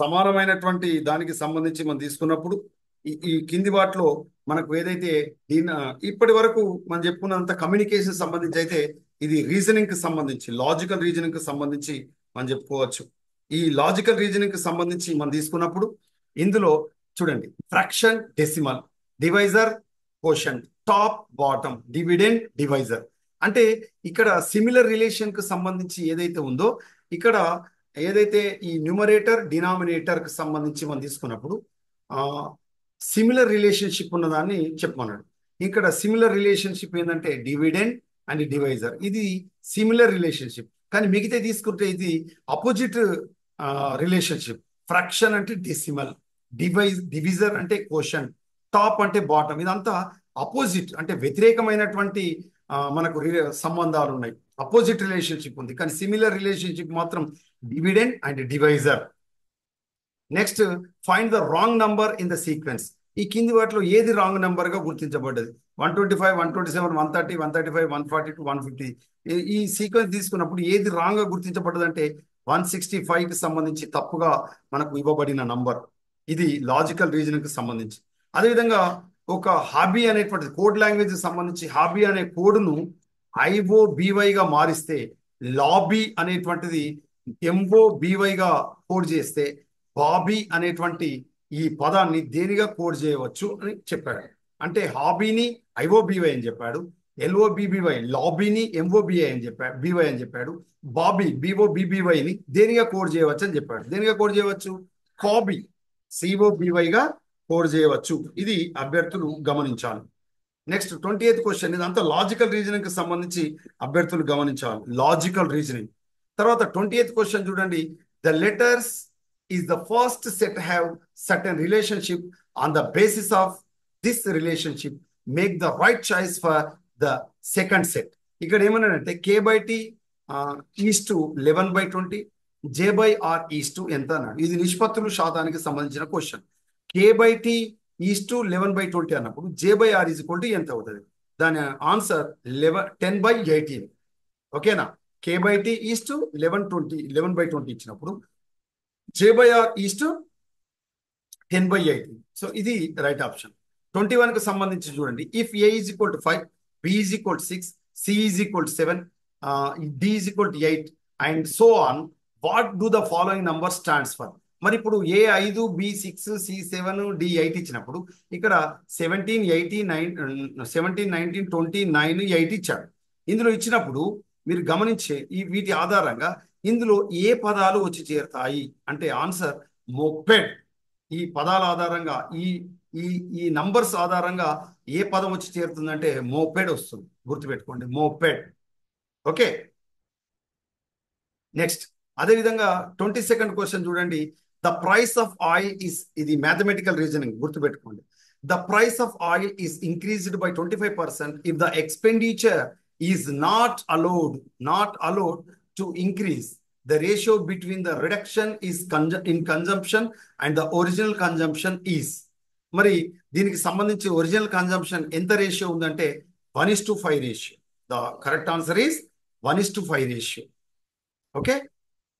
సమానమైనటువంటి దానికి సంబంధించి మనం తీసుకున్నప్పుడు ఈ కింది వాటిలో మనకు ఏదైతే ఇప్పటి వరకు మనం చెప్పుకున్నంత కమ్యూనికేషన్ సంబంధించి అయితే ఇది రీజనింగ్ కి సంబంధించి లాజికల్ రీజనింగ్ కి సంబంధించి మనం చెప్పుకోవచ్చు. ఈ లాజికల్ రీజనింగ్ కి సంబంధించి మనం తీసుకున్నప్పుడు ఇందులో చూడండి fraction decimal divisor quotient top bottom dividend divisor అంటే ఇక్కడ సిమిలర్ రిలేషన్ కి సంబంధించి ఏదైతే ఉందో ఇక్కడ ఏదైతే ఈ న్యూమరేటర్ డినామినేటర్ కి సంబంధించి మనం తీసుకున్నప్పుడు సిమిలర్ రిలేషన్షిప్ ఉన్నదాన్ని చెప్పమన్నాడు. ఇక్కడ సిమిలర్ రిలేషన్షిప్ ఏంటంటే డివిడెండ్ అండ్ డివైజర్, ఇది సిమిలర్ రిలేషన్షిప్. కానీ మిగతా తీసుకుంటే ఇది అపోజిట్ రిలేషన్షిప్. ఫ్రాక్షన్ అంటే డెసిమల్, డివిజర్ అంటే కోషన్, టాప్ అంటే బాటమ్, ఇదంతా అపోజిట్ అంటే వ్యతిరేకమైనటువంటి మనకు సంబంధాలు ఉన్నాయి, అపోజిట్ రిలేషన్షిప్ ఉంది. కానీ సిమిలర్ రిలేషన్షిప్ మాత్రం dividend and divisor. Next find the wrong number in the sequence. ఈ కింది వాటిలో ఏది రాంగ్ నెంబర్ గా గుర్తించబడ్డది? 125, 127, 130, 135, 142, 150 ఈ సీక్వెన్స్ తీసుకున్నప్పుడు ఏది రాంగ్ గా గుర్తించబడ్డది అంటే 165 కి సంబంధించి తప్పుగా మనకు ఇవ్వబడిన నంబర్. ఇది లాజికల్ రీజనింగ్ కి సంబంధించి. అదేవిధంగా ఒక హాబీ అనేటువంటి కోడ్ లాంగ్వేజ్ సంబంధించి హాబీ అనే కోడ్ను IOBY మారిస్తే లాబీ అనేటువంటిది MOBY కోడ్ చేస్తే బాబీ అనేటువంటి ఈ పదాన్ని దేనిగా కోడ్ చేయవచ్చు అని చెప్పాడు. అంటే హాబీని IOBY అని చెప్పాడు, LOBBY లాబీని MOBI అని చెప్పాడు, BY అని చెప్పాడు, బాబీ BOBBYని దేనిగా కోడ్ చేయవచ్చు అని చెప్పాడు. దేనిగా కోడ్ చేయవచ్చు? హాబీ COBY కోడ్ చేయవచ్చు. ఇది అభ్యర్థులు గమనించాలి. నెక్స్ట్ 28th క్వశ్చన్, ఇదంతా లాజికల్ రీజనింగ్ కి సంబంధించి అభ్యర్థులు గమనించాలి. లాజికల్ రీజనింగ్ తర్వాత 28th క్వశ్చన్ చూడండి. The letters is the first set have certain relationship on the basis of this relationship make the right choice for the second set. ఇక్కడ ఏమన్నాడంటే K/T east 11/20 J/R east ఎంత అన్నాడు. ఇది నిష్పత్తులు శాతానికి సంబంధించిన క్వశ్చన్. K/T ఈస్టు 11/20 అన్నప్పుడు J/R ఎంత అవుతుంది? దాని ఆన్సర్ 10/18. ఓకేనా? K/T ఈస్టు 11/20 ఇచ్చినప్పుడు J/R ఈస్టు 10/18. సో ఇది రైట్ ఆప్షన్. 21 కు సంబంధించి చూడండి. If A = 5, B = 6, C = 7, D = 8 and so on, what do the following number stands for. మరి ఇప్పుడు A5, B6, C7, D8 ఇచ్చినప్పుడు ఇక్కడ 17, 18, 17, 19, 20, 9, 8 ఇచ్చాడు. ఇందులో ఇచ్చినప్పుడు మీరు గమనించే వీటి ఆధారంగా ఇందులో ఏ పదాలు వచ్చి చేరుతాయి అంటే ఆన్సర్ మోపెడ్. ఈ పదాల ఆధారంగా ఈ ఈ ఈ నంబర్స్ ఆధారంగా ఏ పదం వచ్చి చేరుతుందంటే మోపెడ్ వస్తుంది. గుర్తుపెట్టుకోండి, మోపెడ్. ఓకే, నెక్స్ట్ అదేవిధంగా 22nd క్వశ్చన్ చూడండి. The price of oil is, ఇది మ్యాథమెటికల్ రీజనింగ్ గుర్తుపెట్టుకోండి. The price of oil is increased by 25% if the expenditure is not allowed to increase. The ratio between the reduction is in consumption and the original consumption is. మరి దీనికి సంబంధించి original consumption ఎంత ratio ఉందంటే 1:5 ratio. The correct answer is 1:5 ratio. Okay,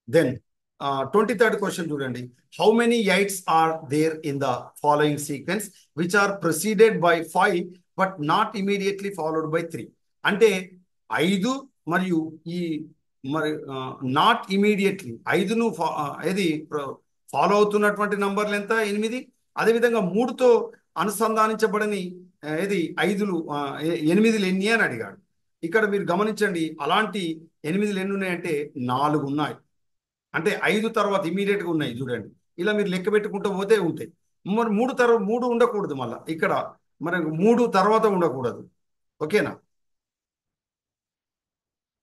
then 23rd question చూడండి. How many eights are there in the following sequence which are preceded by 5 but not immediately followed by 3. అంటే 5 మరియు ఈ మరి not immediately 5ను ఏది follow అవుతున్నటువంటి నంబర్లు ఎంత 8. అదేవిధంగా 3తో అనుసంధానించబడని ఏది 5లు 8లు ఎన్ని అని అడిగాడు. ఇక్కడ మీరు గమనించండి, అలాంటి 8లు ఎన్ని ఉన్నాయంటే 4 ఉన్నాయి. అంటే 5 తర్వాత ఇమీడియట్గా ఉన్నాయి చూడండి. ఇలా మీరు లెక్క పెట్టుకుంటూ పోతే ఉంటాయి. మరి 3 ఉండకూడదు, మళ్ళీ ఇక్కడ మరి 3 తర్వాత ఉండకూడదు. ఓకేనా,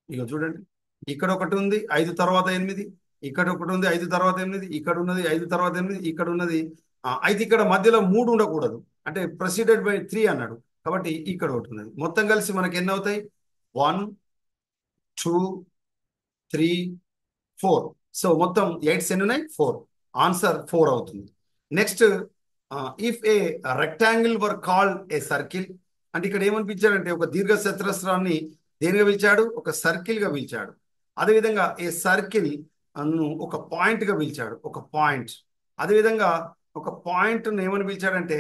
ఇక చూడండి, ఇక్కడ ఒకటి ఉంది 5 తర్వాత 8, ఇక్కడ ఒకటి ఉంది 5 తర్వాత 8, ఇక్కడ ఉన్నది 5 తర్వాత 8, ఇక్కడ ఉన్నది అయితే ఇక్కడ మధ్యలో 3 ఉండకూడదు. అంటే ప్రొసీడెడ్ బై 3 అన్నాడు కాబట్టి ఇక్కడ ఒకటి ఉన్నది. మొత్తం కలిసి మనకి ఎన్ని అవుతాయి? 1, 2, 3, 4. సో మొత్తం 8 ఎన్ని ఉన్నాయి? 4. ఆన్సర్ 4 అవుతుంది. Next, if a rectangle were called a circle. అంటే ఇక్కడ ఏమనిపించాడంటే ఒక దీర్ఘ చతురస్రాన్ని దేనిగా పిలిచాడు? ఒక సర్కిల్ గా పిలిచాడు. అదేవిధంగా ఏ సర్కిల్ అను ఒక పాయింట్ గా పిలిచాడు, ఒక పాయింట్. అదేవిధంగా ఒక పాయింట్ ఏమని పిలిచాడంటే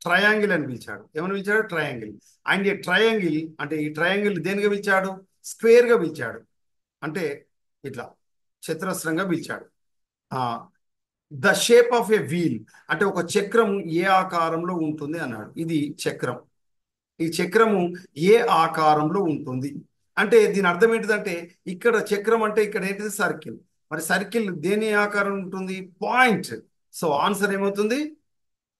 ట్రయాంగిల్ అని పిలిచాడు. ఏమని పిలిచాడు? ట్రయాంగిల్. అండ్ ఈ ట్రయాంగిల్ అంటే ఈ ట్రయాంగిల్ దేనిగా పిలిచాడు? స్క్వేర్ గా పిలిచాడు. అంటే ఇట్లా చతురస్రంగా పిలిచాడు. The shape of a wheel అంటే ఒక చక్రం ఏ ఆకారంలో ఉంటుంది అన్నాడు. ఇది చక్రం, ఈ చక్రము ఏ ఆకారంలో ఉంటుంది అంటే దీని అర్థం ఏంటిదంటే ఇక్కడ చక్రం అంటే ఇక్కడ ఏంటిది? సర్కిల్. మరి సర్కిల్ దేని ఆకారం ఉంటుంది? పాయింట్. సో ఆన్సర్ ఏమవుతుంది?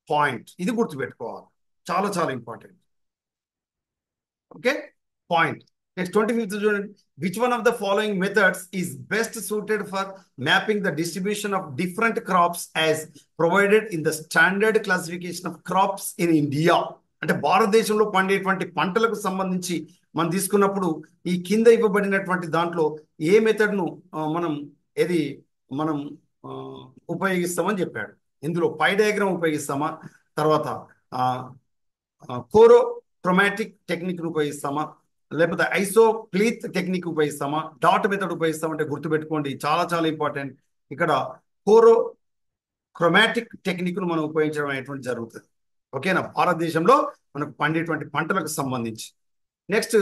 పాయింట్. ఇది గుర్తుపెట్టుకోవాలి, చాలా చాలా important. Okay, point. Next 25th చూడండి. Which one of the following methods is best suited for mapping the distribution of different crops as provided in the standard classification of crops in India. అంటే భారతదేశంలో పండేటువంటి పంటలకు సంబంధించి మనం తీసుకున్నప్పుడు ఈ కింద ఇవ్వబడినటువంటి దాంట్లో ఏ మెథడ్ను మనం ఉపయోగిస్తామని చెప్పాడు. ఇందులో పై డయాగ్రామ్ ఉపయోగిస్తామా, తర్వాత కోరోక్రోమాటిక్ టెక్నిక్ ఉపయోగిస్తామా, లేకపోతే ఐసోప్లీత్ టెక్నిక్ ఉపయోగిస్తామా, డాట్ మెథడ్ ఉపయోగిస్తామంటే గుర్తుపెట్టుకోండి, చాలా చాలా ఇంపార్టెంట్. ఇక్కడ కోరోక్రోమాటిక్ టెక్నిక్ ను మనం ఉపయోగించడం అనేటువంటి జరుగుతుంది. ఓకేనా, భారతదేశంలో మనకు పండేటువంటి పంటలకు సంబంధించి. Next,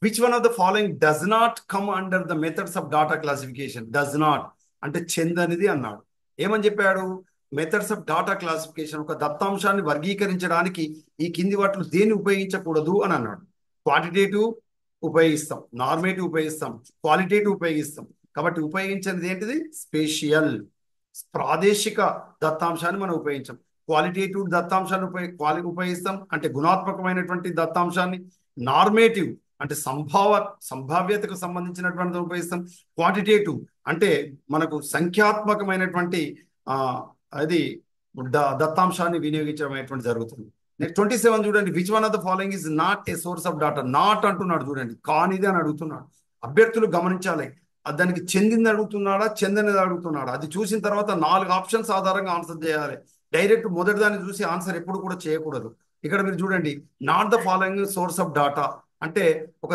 which one of the following does not come under the methods of data classification. Does not అంటే చెందనిది అన్నాడు. ఏమని చెప్పాడు? మెథడ్స్ ఆఫ్ డాటా క్లాసిఫికేషన్ ఒక దత్తాంశాన్ని వర్గీకరించడానికి ఈ కింది వాటిలో దేన్ని ఉపయోగించకూడదు అని అన్నాడు. క్వాంటిటేటివ్ ఉపయోగిస్తాం, నార్మేటివ్ ఉపయోగిస్తాం, క్వాలిటేటివ్ ఉపయోగిస్తాం. కాబట్టి ఉపయోగించేది ఏంటిది? స్పేషియల్, ప్రాదేశిక దత్తాంశాన్ని మనం ఉపయోగించాం. క్వాలిటేటివ్ దత్తాంశాన్ని ఉపయోగిస్తాం అంటే గుణాత్మకమైనటువంటి దత్తాంశాన్ని. నార్మేటివ్ అంటే సంభావ్యతకు సంబంధించినటువంటి ఉపయోగిస్తాం. క్వాంటిటేటివ్ అంటే మనకు సంఖ్యాత్మకమైనటువంటి అది దత్తాంశాన్ని వినియోగించడం అనేటువంటి జరుగుతుంది. నెక్స్ట్ 27 చూడండి. Which one of the following is not a source of data. Not అంటున్నాడు చూడండి, కానిది అని అడుగుతున్నాడు. అభ్యర్థులు గమనించాలి, దానికి చెందింది అడుగుతున్నాడా చెందనిది అడుగుతున్నాడా అది చూసిన తర్వాత 4 ఆప్షన్స్ ఆధారంగా ఆన్సర్ చేయాలి. డైరెక్ట్ మొదటి దాన్ని చూసి ఆన్సర్ ఎప్పుడు కూడా చేయకూడదు. ఇక్కడ మీరు చూడండి, not the following source of data అంటే ఒక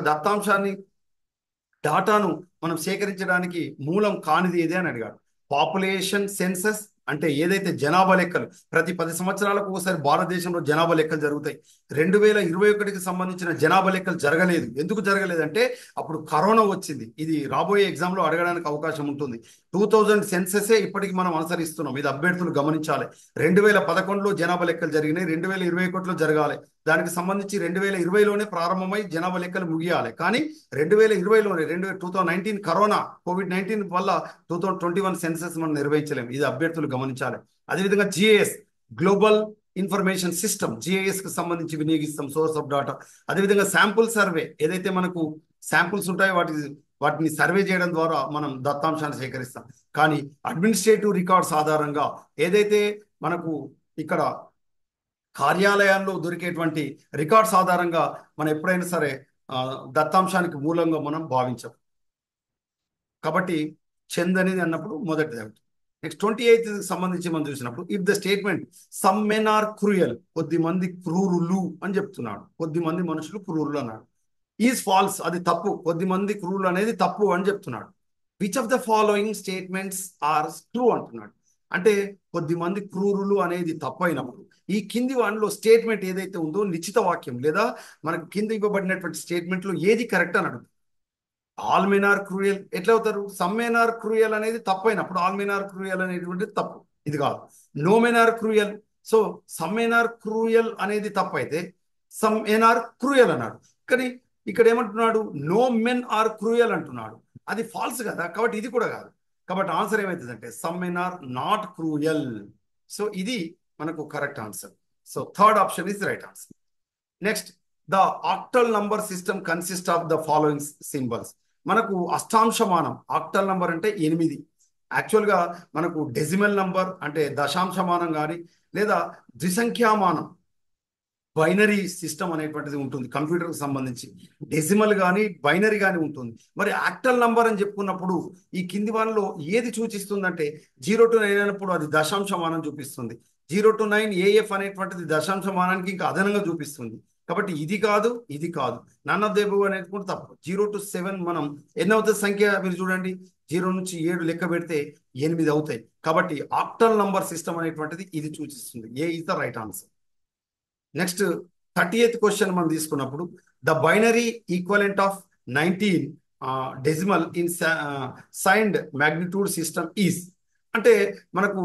డాటాను మనం సేకరించడానికి మూలం కానిది ఏదే అని అడిగాడు. పాపులేషన్ సెన్సస్, అంటే ఏదైతే జనాభా లెక్కలు ప్రతి 10 సంవత్సరాలకు ఒకసారి భారతదేశంలో జనాభా లెక్కలు జరుగుతాయి. 2021కి సంబంధించిన జనాభా లెక్కలు జరగలేదు. ఎందుకు జరగలేదంటే అప్పుడు కరోనా వచ్చింది. ఇది రాబోయే ఎగ్జామ్లో అడగడానికి అవకాశం ఉంటుంది. 2000 సెన్సెసే ఇప్పటికి మనం అనుసరిస్తున్నాం. ఇది అభ్యర్థులు గమనించాలి. 2011లో జనాభా లెక్కలు జరిగినాయి, 2021లో జరగాలి. దానికి సంబంధించి 2020లోనే ప్రారంభమై జనాభా లెక్కలు ముగియాలి. కానీ 2020లోనే 2019 కరోనా COVID-19 వల్ల 2021 సెన్సెస్ మనం నిర్వహించలేము. ఇది అభ్యర్థులు గమనించాలి. అదేవిధంగా GIS, global information system, GIS కు సంబంధించి వినియోగిస్తాం సోర్స్ ఆఫ్ డాటా. అదేవిధంగా శాంపుల్ సర్వే, ఏదైతే మనకు శాంపుల్స్ ఉంటాయో వాటిని సర్వే చేయడం ద్వారా మనం దత్తాంశాన్ని సేకరిస్తాం. కానీ అడ్మినిస్ట్రేటివ్ రికార్డ్స్ ఆధారంగా ఏదైతే మనకు ఇక్కడ కార్యాలయాల్లో దొరికేటువంటి రికార్డ్స్ ఆధారంగా మనం ఎప్పుడైనా సరే దత్తాంశానికి మూలంగా మనం భావించాం. కాబట్టి చంద్ అనేది అన్నప్పుడు మొదటిది అవుతుంది. నెక్స్ట్ 28 సంబంధించి మనం చూసినప్పుడు if the statement some men are cruel, కొద్ది మంది క్రూరులు అని చెప్తున్నాడు. కొద్ది మంది మనుషులు క్రూరులు అన్నాడు. ఈజ్ ఫాల్స్, అది తప్పు. కొద్ది మంది క్రూరులు అనేది తప్పు అని చెప్తున్నాడు. Which of the following statements are true అంటున్నాడు. అంటే కొద్ది మంది క్రూరులు అనేది తప్పు అయినప్పుడు ఈ కింది వాటిలో స్టేట్మెంట్ ఏదైతే ఉందో నిశ్చిత వాక్యం లేదా మనకు కింద ఇవ్వబడినటువంటి స్టేట్మెంట్లో ఏది కరెక్ట్ అని అడుగుతుంది. ఆల్ మెన్ ఆర్ క్రూయల్ ఎట్లా అవుతారు? సమ్ మెన్ ఆర్ క్రూయల్ అనేది తప్పు అయినప్పుడు ఆల్ మెన్ ఆర్ క్రూయల్ అనేటువంటిది తప్పు, ఇది కాదు. No men are cruel, so some men are cruel అనేది తప్పు అయితే సమ్ మెన్ ఆర్ క్రూయల్ అన్నాడు. కానీ ఇక్కడ ఏమంటున్నాడు? నో మెన్ ఆర్ క్రూయల్ అంటున్నాడు. అది ఫాల్స్ కదా, కాబట్టి ఇది కూడా కాదు. కాబట్టి ఆన్సర్ ఏమవుతుందంటే some men are not cruel. So ఇది మనకు correct answer. So third option is right answer. Next, the octal number system consist of the following symbols. మనకు అష్టాంశమానం, ఆక్టల్ నంబర్ అంటే 8. యాక్చువల్గా మనకు డెసిమల్ నంబర్ అంటే దశాంశమానం కానీ లేదా ద్విసంఖ్యామానం బైనరీ సిస్టమ్ అనేటువంటిది ఉంటుంది కంప్యూటర్కి సంబంధించి. డెసిమల్ కానీ బైనరీ కానీ ఉంటుంది. మరి ఆక్టల్ నంబర్ అని చెప్పుకున్నప్పుడు ఈ కింది వాటిలో ఏది సూచిస్తుందంటే 0 to 9 అయినప్పుడు అది దశాంశమానం చూపిస్తుంది. 0 to 9 ఏఎఫ్ అనేటువంటిది దశాంశమానానికి ఇంకా అదనంగా చూపిస్తుంది. కాబట్టి ఇది కాదు, ఇది కాదు. నన్ ఆఫ్ ద అబోవ్ అనేది కూడా తప్పు. 0 to 7 మనం ఎన్ని అవుతుంది సంఖ్య మీరు చూడండి. 0 నుంచి 7 లెక్క పెడితే 8 అవుతాయి. కాబట్టి ఆక్టల్ నంబర్ సిస్టమ్ అనేటువంటిది ఇది సూచిస్తుంది. A is the right answer. Next 38th question మనం తీసుకున్నప్పుడు the binary equivalent of 19 decimal in signed magnitude system is. అంటే మనకు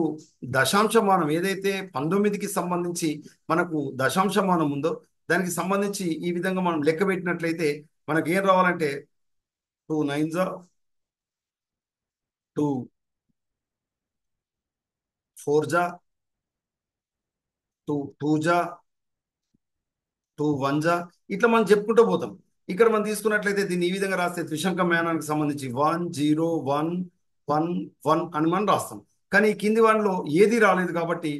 దశాంశమానం ఏదైతే 19కి సంబంధించి మనకు దశాంశమానం ఉందో దానికి సంబంధించి ఈ విధంగా మనం లెక్క పెట్టినట్లయితే మనకి ఏం రావాలంటే 2 9s 2 4s 2 2s 2 1s ఇట్లా మనం చెప్పుకుంటూ పోతాం. ఇక్కడ మనం తీసుకున్నట్లయితే దీన్ని ఈ విధంగా రాస్తే ద్విశంక మ్యానానికి సంబంధించి 1 0 1 1 1 అని మనం రాస్తాం. కానీ ఈ కింది వాటిలో ఏది రాలేదు కాబట్టి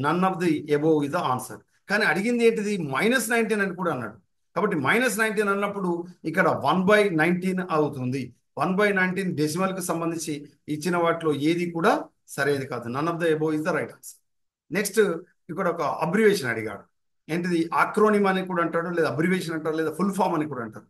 none of the above is the answer. కానీ అడిగింది ఏంటిది? -19 అని కూడా అన్నాడు. కాబట్టి -19 అన్నప్పుడు ఇక్కడ 1/19 అవుతుంది. 1/19 డెసిమల్కి సంబంధించి ఇచ్చిన వాటిలో ఏది కూడా సరైనది కాదు. None of the above is the right answer. Next ఇక్కడ ఒక అబ్రివేషన్ అడిగాడు. ఏంటిది? ఆక్రోనిమ్ అని కూడా అంటాడు, లేదా అబ్రివేషన్ అంటారు, లేదా ఫుల్ ఫామ్ అని కూడా అంటారు.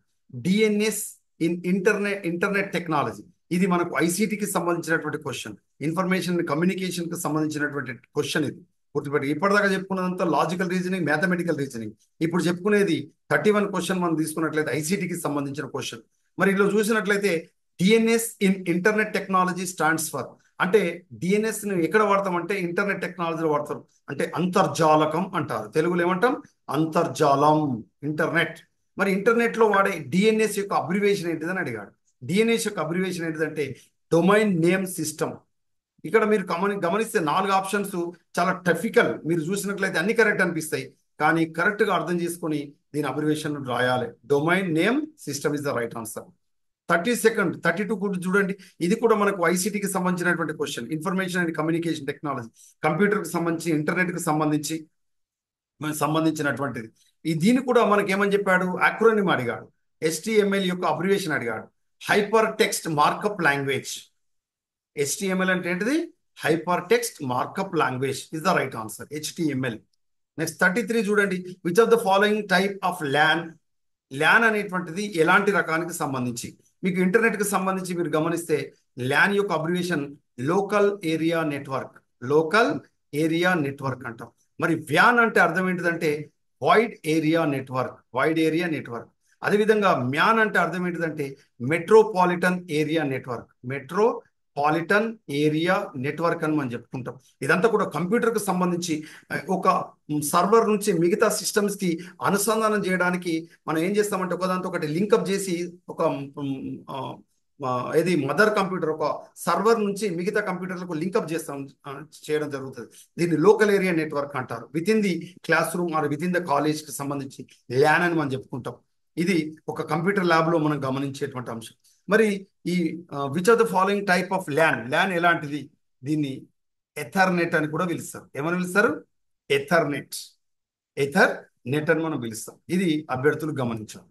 DNS in internet technology. ఇది మనకు ఐసీటీకి సంబంధించినటువంటి క్వశ్చన్, ఇన్ఫర్మేషన్ కమ్యూనికేషన్ కి సంబంధించినటువంటి క్వశ్చన్. ఇది గుర్తుపెట్టి ఇప్పటిదాకా చెప్పుకున్నదంతా లాజికల్ రీజనింగ్, మ్యాథమెటికల్ రీజనింగ్. ఇప్పుడు చెప్పుకునేది 31 క్వశ్చన్ మనం తీసుకున్నట్లయితే ఐసీటీకి సంబంధించిన క్వశ్చన్. మరి ఇందులో చూసినట్లయితే DNS in internet technology stands for, అంటే డిఎన్ఎస్ ను ఎక్కడ వాడతామంటే ఇంటర్నెట్ టెక్నాలజీలో వాడతారు. అంటే అంతర్జాలకం అంటారు. తెలుగులో ఏమంటాం? అంతర్జాలం, ఇంటర్నెట్. మరి ఇంటర్నెట్ లో వాడే డిఎన్ఎస్ యొక్క అబ్రివేషన్ ఏంటిదని అడిగాడు. డిఎన్ఎస్ యొక్క అబ్రివేషన్ ఏంటిదంటే డొమైన్ నేమ్ సిస్టమ్. ఇక్కడ మీరు గమనిస్తే 4 ఆప్షన్స్ చాలా టఫికల్. మీరు చూసినట్లయితే అన్ని కరెక్ట్ అనిపిస్తాయి, కానీ కరెక్ట్ గా అర్థం చేసుకొని దీని అబ్రివేషన్ రాయాలి. Domain name system is the right answer. 32 కూడా చూడండి. ఇది కూడా మనకు ఐసీటీకి సంబంధించినటువంటి question. Information and communication technology, కంప్యూటర్కి సంబంధించి, ఇంటర్నెట్కి సంబంధించినటువంటిది. దీన్ని కూడా మనకి ఏమని చెప్పాడు? అక్రోనిమ్ అడిగాడు. HTML యొక్క అబ్రివేషన్ అడిగాడు. Hyper text markup language. HTML అంటే ఏంటిది? Hyper text markup language is the right answer, HTML. Next 33 చూడండి. Which of the following type of LAN అనేటువంటిది ఎలాంటి రకానికి సంబంధించి? మీకు ఇంటర్నెట్ కి సంబంధించి మీరు గమనిస్తే ల్యాన్ యొక్క abbreviation local area network. Local area network అంటాం. మరి వ్యాన్ అంటే అర్థం ఏంటిదంటే వైడ్ ఏరియా నెట్వర్క్. అదేవిధంగా మ్యాన్ అంటే అర్థం ఏంటిదంటే metropolitan area network. Metropolitan area network అని మనం చెప్పుకుంటాం. ఇదంతా కూడా కంప్యూటర్కి సంబంధించి ఒక సర్వర్ నుంచి మిగతా సిస్టమ్స్ కి అనుసంధానం చేయడానికి మనం ఏం చేస్తామంటే ఒకదాంతో ఒకటి లింకప్ చేసి ఒక ఆ, ఇది మదర్ కంప్యూటర్ ఒక సర్వర్ నుంచి మిగతా కంప్యూటర్లకు లింకప్ చేయడం జరుగుతుంది. దీన్ని లోకల్ ఏరియా నెట్వర్క్ అంటారు. Within the classroom or within the college కి సంబంధించి ల్యాన్ అని మనం చెప్పుకుంటాం. ఇది ఒక కంప్యూటర్ ల్యాబ్ లో మనం గమనించేటువంటి అంశం. మరి ఈ which are the following type of LAN ఎలాంటిది? దీన్ని ఎథర్నెట్ అని కూడా పిలుస్తారు. ఏమని పిలుస్తారు? ఎథర్నెట్. ఎథర్నెట్ అని మనం పిలుస్తాం. ఇది అభ్యర్థులు గమనించాలి.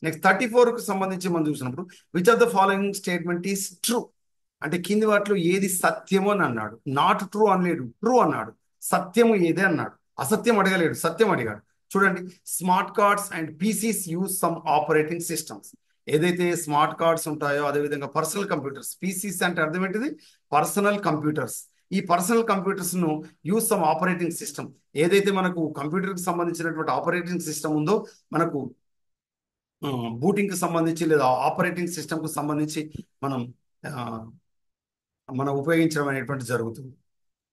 నెక్స్ట్ 34కు సంబంధించి మనం చూసినప్పుడు which of the following statement is true అంటే కింది వాటిలో ఏది సత్యము అని అన్నాడు. నాట్ ట్రూ అనలేడు, ట్రూ అన్నాడు. సత్యము ఏదే అన్నాడు, అసత్యం అడగలేడు, సత్యం అడిగాడు. చూడండి, smart cards and Pisces use some operating systems. ఏదైతే స్మార్ట్ కార్డ్స్ ఉంటాయో అదేవిధంగా పర్సనల్ కంప్యూటర్స్, పీసీస్ అంటే అర్థం ఏంటిది? Personal computers. ఈ పర్సనల్ కంప్యూటర్స్ ను యూజ్ సమ్ ఆపరేటింగ్ సిస్టమ్. ఏదైతే మనకు కంప్యూటర్ కి సంబంధించినటువంటి ఆపరేటింగ్ సిస్టమ్ ఉందో, మనకు బూటింగ్ కి సంబంధించి లేదా ఆపరేటింగ్ సిస్టమ్ కు సంబంధించి మనం ఉపయోగించడం అనేటువంటి జరుగుతుంది.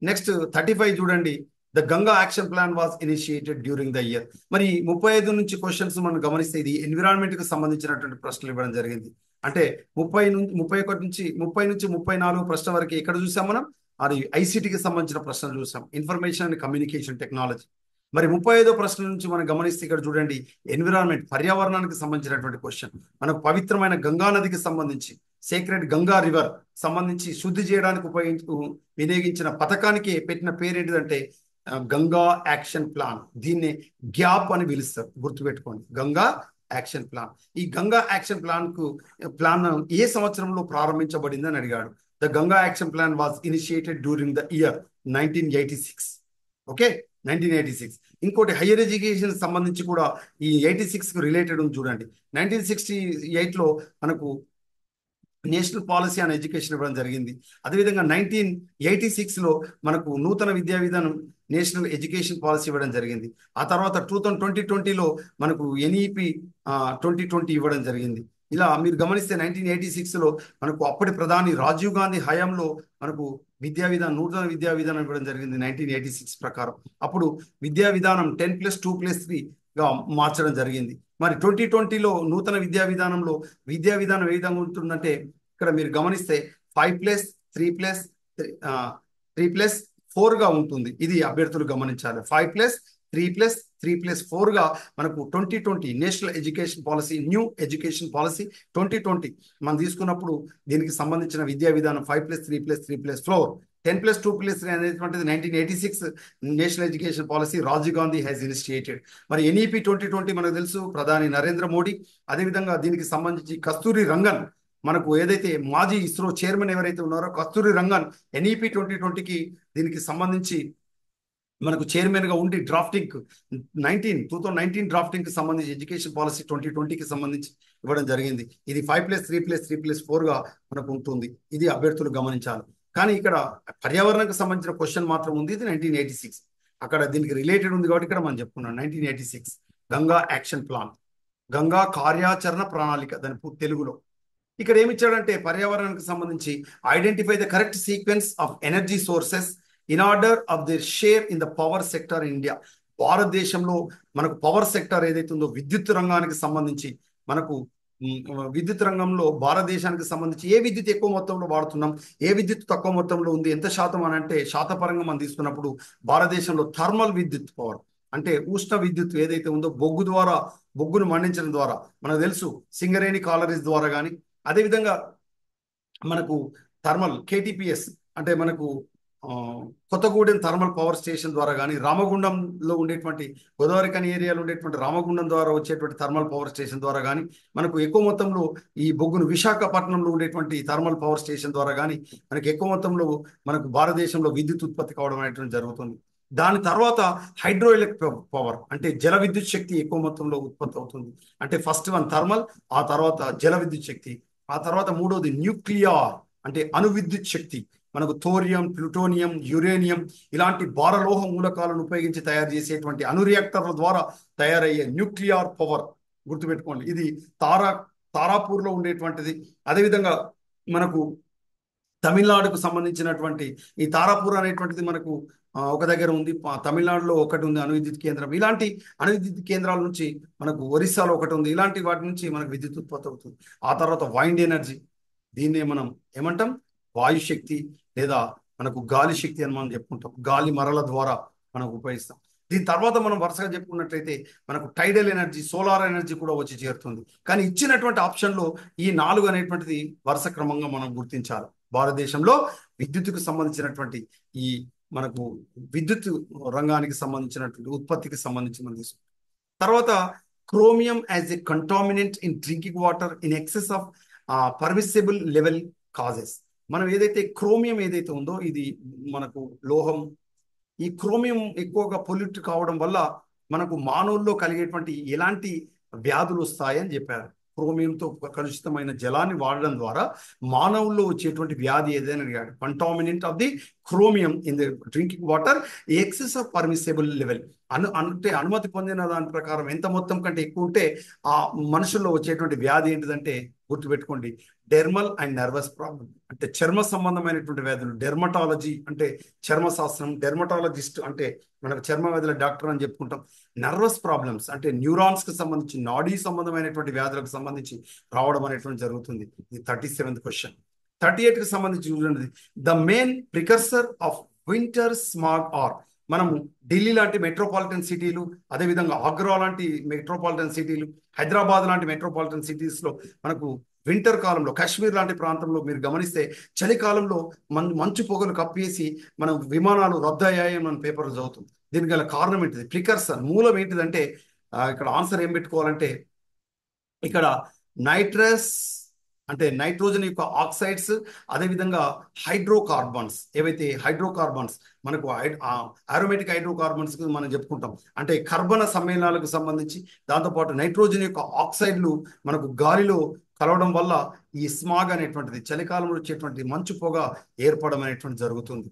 నెక్స్ట్ 35 చూడండి, the Ganga action plan was initiated during the year. మరి 35 నుంచి క్వశ్చన్స్ మనం గమనిస్తే ఇది ఎన్విరాన్మెంట్ కి సంబంధించినటువంటి ప్రశ్నలు ఇవ్వడం జరిగింది. అంటే 30 నుంచి 34 ప్రశ్న వరకు ఎక్కడ చూసాం మనం? అది ఐసీటీకి సంబంధించిన ప్రశ్నలు చూసాం, ఇన్ఫర్మేషన్ అండ్ కమ్యూనికేషన్ టెక్నాలజీ. మరి 35వ ప్రశ్న నుంచి మనం గమనిస్తే ఇక్కడ చూడండి, ఎన్విరాన్మెంట్, పర్యావరణానికి సంబంధించినటువంటి క్వశ్చన్. మనకు పవిత్రమైన గంగా నదికి సంబంధించి, సేక్రెడ్ గంగా రివర్ సంబంధించి శుద్ధి చేయడానికి వినియోగించిన పథకానికి పెట్టిన పేరు ఏంటిదంటే గంగా యాక్షన్ ప్లాన్. దీన్ని గ్యాప్ అని పిలుస్తారు, గుర్తుపెట్టుకోండి, గంగా యాక్షన్ ప్లాన్. ఈ గంగా యాక్షన్ ప్లాన్ ఏ సంవత్సరంలో ప్రారంభించబడింది అని అడిగాడు. The Ganga action plan was initiated during the year 1986. Okay, 1986. ఇంకోటి హైయర్ ఎడ్యుకేషన్ సంబంధించి కూడా ఈ 86కు రిలేటెడ్ ఉంది చూడండి. 1968లో మనకు నేషనల్ పాలసీ ఆన్ ఎడ్యుకేషన్ ఇవ్వడం జరిగింది. అదేవిధంగా 1986లో మనకు నూతన విద్యా విధానం, నేషనల్ ఎడ్యుకేషన్ పాలసీ ఇవ్వడం జరిగింది. ఆ తర్వాత 2020లో మనకు ఎన్ఈపి 2020 ఇవ్వడం జరిగింది. ఇలా మీరు గమనిస్తే 1986లో మనకు అప్పటి ప్రధాని రాజీవ్ గాంధీ హయాంలో మనకు నూతన విద్యా విధానం ఇవ్వడం జరిగింది 1986 ప్రకారం. అప్పుడు విద్యా విధానం 10+2+3గా మార్చడం జరిగింది. మరి 2020లో నూతన విద్యా విధానంలో విద్యా విధానం ఏ విధంగా ఉంటుందంటే ఇక్కడ మీరు గమనిస్తే 5+3+4గా ఉంటుంది. ఇది అభ్యర్థులు గమనించాలి. 5+3+3+4గా మనకు 2020 national education policy, new education policy 2020 మనం తీసుకున్నప్పుడు దీనికి సంబంధించిన విద్యా విధానం 5+3+3+4. 10+2+3 అనేటువంటిది 1986 national education policy Rajiv Gandhi has initiated. మరి ఎన్ఈపి 2020 మనకు తెలుసు, ప్రధాని నరేంద్ర మోడీ. అదేవిధంగా దీనికి సంబంధించి కస్తూరి రంగన్, మనకు ఏదైతే మాజీ ఇస్రో చైర్మన్ ఎవరైతే ఉన్నారో కస్తూరి రంగన్ ఎన్ఈపి 2020కి దీనికి సంబంధించి మనకు చైర్మన్ గా ఉండి డ్రాఫ్టింగ్ 2019 డ్రాఫ్టింగ్ కి సంబంధించి ఎడ్యుకేషన్ పాలసీ 2020కి సంబంధించి ఇవ్వడం జరిగింది. ఇది 5+3+3+4గా మనకు ఉంటుంది. ఇది అభ్యర్థులు గమనించాలి. కానీ ఇక్కడ పర్యావరణానికి సంబంధించిన క్వశ్చన్ మాత్రం ఉంది, ఇది 1986. అక్కడ దీనికి రిలేటెడ్ ఉంది కాబట్టి ఇక్కడ మనం చెప్పుకున్నాం 1986 గంగా యాక్షన్ ప్లాన్, గంగా కార్యాచరణ ప్రణాళిక దాని తెలుగులో. ఇక్కడ ఏమి ఇచ్చాడంటే పర్యావరణానికి సంబంధించి identify the correct sequence of energy sources in order of their share in the power sector in India. భారతదేశంలో మనకు పవర్ సెక్టర్ ఏదైతే ఉందో విద్యుత్ రంగానికి సంబంధించి మనకు విద్యుత్ రంగంలో భారతదేశానికి సంబంధించి ఏ విద్యుత్ ఎక్కువ మొత్తంలో వాడుతున్నాం, ఏ విద్యుత్ తక్కువ మొత్తంలో ఉంది, ఎంత శాతం అని అంటే శాతపరంగా మనం తీసుకున్నప్పుడు భారతదేశంలో థర్మల్ విద్యుత్ పవర్ అంటే ఉష్ణ విద్యుత్ ఏదైతే ఉందో బొగ్గును మండించడం ద్వారా మనకు తెలుసు, సింగరేణి కాలరీస్ ద్వారా కానీ, అదేవిధంగా మనకు థర్మల్ కేటీపీఎస్ అంటే మనకు కొత్తగూడెం థర్మల్ పవర్ స్టేషన్ ద్వారా కానీ, రామగుండంలో ఉండేటువంటి గోదావరిఖని ఏరియాలో ఉండేటువంటి రామగుండం ద్వారా వచ్చేటువంటి థర్మల్ పవర్ స్టేషన్ ద్వారా కానీ, మనకు ఎక్కువ మొత్తంలో ఈ బొగ్గును విశాఖపట్నంలో ఉండేటువంటి థర్మల్ పవర్ స్టేషన్ ద్వారా కానీ మనకి ఎక్కువ మొత్తంలో మనకు భారతదేశంలో విద్యుత్ ఉత్పత్తి కావడం అనేటువంటి జరుగుతుంది. దాని తర్వాత హైడ్రో ఎలక్ట్రిక్ పవర్ అంటే జల విద్యుత్ శక్తి ఎక్కువ మొత్తంలో ఉత్పత్తి అవుతుంది. అంటే ఫస్ట్ వన్ థర్మల్, ఆ తర్వాత జల విద్యుత్ శక్తి, ఆ తర్వాత మూడోది న్యూక్లియర్ అంటే అణు విద్యుత్ శక్తి. మనకు థోరియం, ప్లూటోనియం, యురేనియం ఇలాంటి భారలోహ మూలకాలను ఉపయోగించి తయారు చేసేటువంటి అణురియాక్టర్ల ద్వారా తయారయ్యే న్యూక్లియర్ పవర్ గుర్తుపెట్టుకోండి. ఇది తారాపూర్లో ఉండేటువంటిది. అదేవిధంగా మనకు తమిళనాడుకు సంబంధించినటువంటి ఈ తారాపూర్ అనేటువంటిది మనకు ఒక దగ్గర ఉంది. తమిళనాడులో ఒకటి ఉంది అణు విద్యుత్ కేంద్రం. ఇలాంటి అణు విద్యుత్ కేంద్రాల నుంచి మనకు ఒరిస్సాలో ఒకటి ఉంది. ఇలాంటి వాటి నుంచి మనకు విద్యుత్ ఉత్పత్తి అవుతుంది. ఆ తర్వాత వైండ్ ఎనర్జీ, దీన్నే మనం ఏమంటాం, వాయుశక్తి లేదా మనకు గాలి శక్తి అని మనం చెప్పుకుంటాం. గాలి మరల ద్వారా మనం ఉపయోగిస్తాం. దీని తర్వాత మనం వరుసగా చెప్పుకున్నట్లయితే మనకు టైడల్ ఎనర్జీ, సోలార్ ఎనర్జీ కూడా వచ్చి చేరుతుంది. కానీ ఇచ్చినటువంటి ఆప్షన్లో ఈ 4 అనేటువంటిది వరుస క్రమంగా మనం గుర్తించాలి. భారతదేశంలో విద్యుత్తుకు సంబంధించినటువంటి ఈ మనకు విద్యుత్ రంగానికి సంబంధించినటువంటి ఉత్పత్తికి సంబంధించి మనం తీసుకుంటాం. తర్వాత chromium as a contaminant in drinking water in excess of permissible level causes. మనం ఏదైతే క్రోమియం ఏదైతే ఉందో ఇది మనకు లోహం. ఈ క్రోమియం ఎక్కువగా పొల్యూట్ కావడం వల్ల మనకు మానవుల్లో కలిగేటువంటి ఎలాంటి వ్యాధులు వస్తాయని చెప్పారు. క్రోమియంతో కలుషితమైన జలాన్ని వాడడం ద్వారా మానవుల్లో వచ్చేటువంటి వ్యాధి ఏదైనా అడిగాడు. Contaminant of the chromium in the drinking water excess of permissible level. అంటే అనుమతి పొందిన దాని ప్రకారం ఎంత మొత్తం కంటే ఎక్కువ ఉంటే ఆ మనుషుల్లో వచ్చేటువంటి వ్యాధి ఏంటిదంటే గుర్తుపెట్టుకోండి, డెర్మల్ అండ్ నర్వస్ ప్రాబ్లం. అంటే చర్మ సంబంధమైనటువంటి వ్యాధులు. డెర్మటాలజీ అంటే చర్మశాస్త్రం, డెర్మటాలజిస్ట్ అంటే మనకు చర్మ వ్యాధుల డాక్టర్ అని చెప్పుకుంటాం. నర్వస్ ప్రాబ్లమ్స్ అంటే న్యూరాన్స్ కి సంబంధించి, నాడీ సంబంధమైనటువంటి వ్యాధులకు సంబంధించి రావడం అనేటువంటి జరుగుతుంది. ఇది 37th క్వశ్చన్. 38కి సంబంధించి చూడండి, the main precursor of winter smog are. మనము ఢిల్లీ లాంటి మెట్రోపాలిటన్ సిటీలు, అదేవిధంగా ఆగ్రా లాంటి మెట్రోపాలిటన్ సిటీలు, హైదరాబాద్ లాంటి మెట్రోపాలిటన్ సిటీస్లో మనకు వింటర్ కాలంలో, కాశ్మీర్ లాంటి ప్రాంతంలో మీరు గమనిస్తే చలికాలంలో మంచు పొగలు కప్పేసి మనం విమానాలు రద్దు అయ్యాయని మనం పేపర్లు చదువుతాం. దీనికి గల కారణం ఏంటిది? ప్రికర్సర్, మూలం ఏంటిదంటే ఇక్కడ ఆన్సర్ ఏం పెట్టుకోవాలంటే ఇక్కడ నైట్రస్ అంటే నైట్రోజన్ యొక్క ఆక్సైడ్స్, అదేవిధంగా హైడ్రోకార్బన్స్. ఏవైతే హైడ్రోకార్బన్స్ మనకు ఆరోమేటిక్ హైడ్రోకార్బన్స్ మనం చెప్పుకుంటాం, అంటే కర్బన సమ్మేళనాలకు సంబంధించి, దాంతోపాటు నైట్రోజన్ యొక్క ఆక్సైడ్లు మనకు గాలిలో కలవడం వల్ల ఈ స్మాగ్ అనేటువంటిది, చలికాలంలో వచ్చేటువంటి మంచు పొగ ఏర్పడడం అనేటువంటి జరుగుతుంది.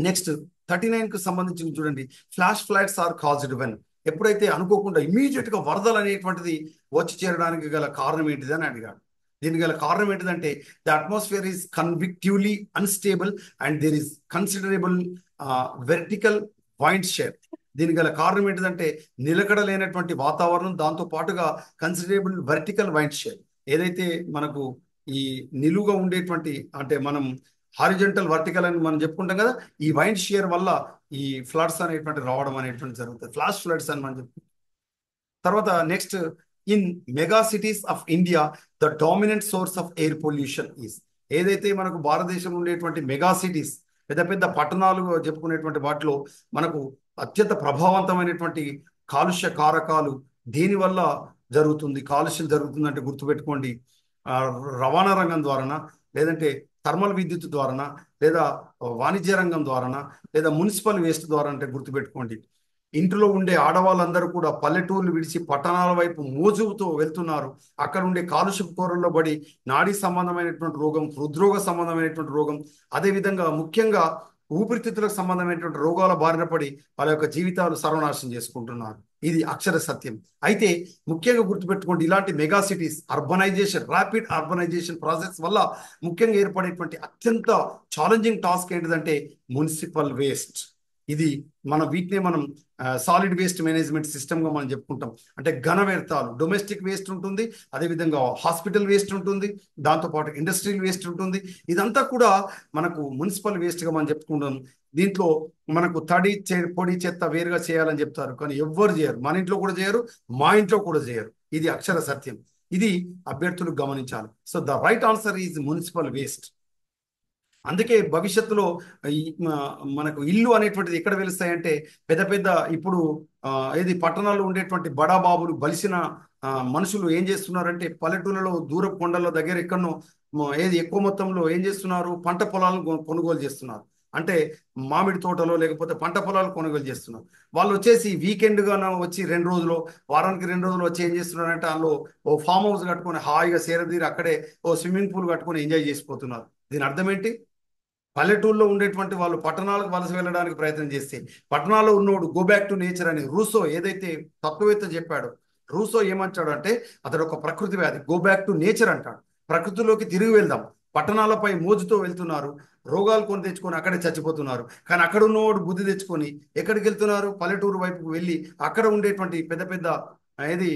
నెక్స్ట్ 39కు సంబంధించి చూడండి, flash floods are caused when. ఎప్పుడైతే అనుకోకుండా ఇమీడియట్ గా వరదలు అనేటువంటిది వచ్చి చేరడానికి గల కారణం ఏంటిది అని అడిగాడు. దీనికి గల కారణం ఏంటిదంటే the atmosphere is convectively unstable and there is considerable vertical wind shear. దీనికి గల కారణం ఏంటిదంటే నిలకడ లేనటువంటి వాతావరణం, దాంతో పాటుగా కన్సిడరబుల్ వెర్టికల్ వైండ్ షేర్. ఏదైతే మనకు ఈ నిలువుగా ఉండేటువంటి, అంటే మనం హారిజెంటల్ వర్టికల్ అని మనం చెప్పుకుంటాం కదా, ఈ వైండ్ షియర్ వల్ల ఈ ఫ్లడ్స్ అనేటువంటి రావడం అనేటువంటి జరుగుతుంది. ఫ్లాష్ ఫ్లడ్స్ అని మనం చెప్పుకుంటాం. తర్వాత next, in mega cities of India the dominant source of air pollution is. ఏదైతే మనకు భారతదేశంలో ఉండేటువంటి మెగా సిటీస్, పెద్ద పెద్ద పట్టణాలు చెప్పుకునేటువంటి వాటిలో మనకు అత్యంత ప్రభావవంతమైనటువంటి కాలుష్య కారకాలు దేనివల్ల జరుగుతుంది, కాలుష్యం జరుగుతుందంటే గుర్తుపెట్టుకోండి, రవాణా రంగం ద్వారానా, లేదంటే థర్మల్ విద్యుత్ ద్వారానా, లేదా వాణిజ్య రంగం ద్వారానా, లేదా మున్సిపల్ వేస్ట్ ద్వారా అంటే గుర్తుపెట్టుకోండి. ఇంటిలో ఉండే ఆడవాళ్ళందరూ కూడా పల్లెటూర్లు విడిచి పట్టణాల వైపు మోజుతో వెళ్తున్నారు. అక్కడ ఉండే కాలుష్య కోరల్లో పడి నాడీ సంబంధమైనటువంటి రోగం, హృద్రోగ సంబంధమైనటువంటి రోగం, అదేవిధంగా ముఖ్యంగా ఊపిరితిత్తులకు సంబంధమైనటువంటి రోగాల బారిన పడి వాళ్ళ యొక్క జీవితాలు సర్వనాశనం చేసుకుంటున్నారు. ఇది అక్షర సత్యం. అయితే ముఖ్యంగా గుర్తుపెట్టుకోండి, ఇలాంటి mega cities urbanization, rapid urbanization process వల్ల ముఖ్యంగా ఏర్పడేటువంటి అత్యంత ఛాలెంజింగ్ టాస్క్ ఏంటిదంటే మున్సిపల్ వేస్ట్. ఇది వీటినే మనం సాలిడ్ వేస్ట్ మేనేజ్మెంట్ సిస్టమ్గా మనం చెప్పుకుంటాం. అంటే ఘన వ్యర్థాలు, డొమెస్టిక్ వేస్ట్ ఉంటుంది, అదేవిధంగా హాస్పిటల్ వేస్ట్ ఉంటుంది, దాంతోపాటు ఇండస్ట్రియల్ వేస్ట్ ఉంటుంది. ఇదంతా కూడా మనకు మున్సిపల్ వేస్ట్గా మనం చెప్పుకుంటాం. దీంట్లో మనకు పొడి చెత్త వేరుగా చేయాలని చెప్తారు, కానీ ఎవ్వరు చేయరు. మన ఇంట్లో కూడా చేయరు, మా ఇంట్లో కూడా చేయరు. ఇది అక్షర సత్యం. ఇది అభ్యర్థులు గమనించాలి. So the right answer is municipal waste. అందుకే భవిష్యత్తులో మనకు ఇల్లు అనేటువంటిది ఎక్కడ వెలుస్తాయంటే పెద్ద పెద్ద ఇప్పుడు ఏది పట్టణాల్లో ఉండేటువంటి బడాబాబులు, బలిసిన మనుషులు ఏం చేస్తున్నారంటే పల్లెటూళ్ళలో, దూరపు కొండల దగ్గర ఎక్కడనో ఏది ఎక్కువ మొత్తంలో ఏం చేస్తున్నారు, పంట పొలాలను కొనుగోలు చేస్తున్నారు. అంటే మామిడి తోటలో లేకపోతే పంట పొలాలు కొనుగోలు చేస్తున్నారు. వాళ్ళు వచ్చేసి వీకెండ్గా వచ్చి 2 రోజులు, వారానికి 2 రోజులు వచ్చి ఏం చేస్తున్నారంటే వాళ్ళు ఓ ఫామ్ హౌస్ కట్టుకొని హాయిగా సేరదీరి అక్కడే ఓ స్విమ్మింగ్ పూల్ కట్టుకొని ఎంజాయ్ చేసిపోతున్నారు. దీని అర్థం ఏంటి? పల్లెటూరులో ఉండేటువంటి వాళ్ళు పట్టణాలకు వలస వెళ్ళడానికి ప్రయత్నం చేస్తే, పట్టణాల్లో ఉన్నోడు గో బ్యాక్ టు నేచర్ అని రూసో ఏదైతే తత్వవేత్త చెప్పాడో, రూసో ఏమంటాడు అంటే అతడు ఒక ప్రకృతి వ్యాధి, గో బ్యాక్ టు నేచర్ అంటాడు. ప్రకృతిలోకి తిరిగి వెళ్దాం. పట్టణాలపై మోజుతో వెళ్తున్నారు, రోగాలు కొని తెచ్చుకొని అక్కడే చచ్చిపోతున్నారు. కానీ అక్కడ ఉన్నవాడు బుద్ధి తెచ్చుకొని ఎక్కడికి వెళ్తున్నారు? పల్లెటూరు వైపుకు వెళ్ళి అక్కడ ఉండేటువంటి పెద్ద పెద్ద ఏది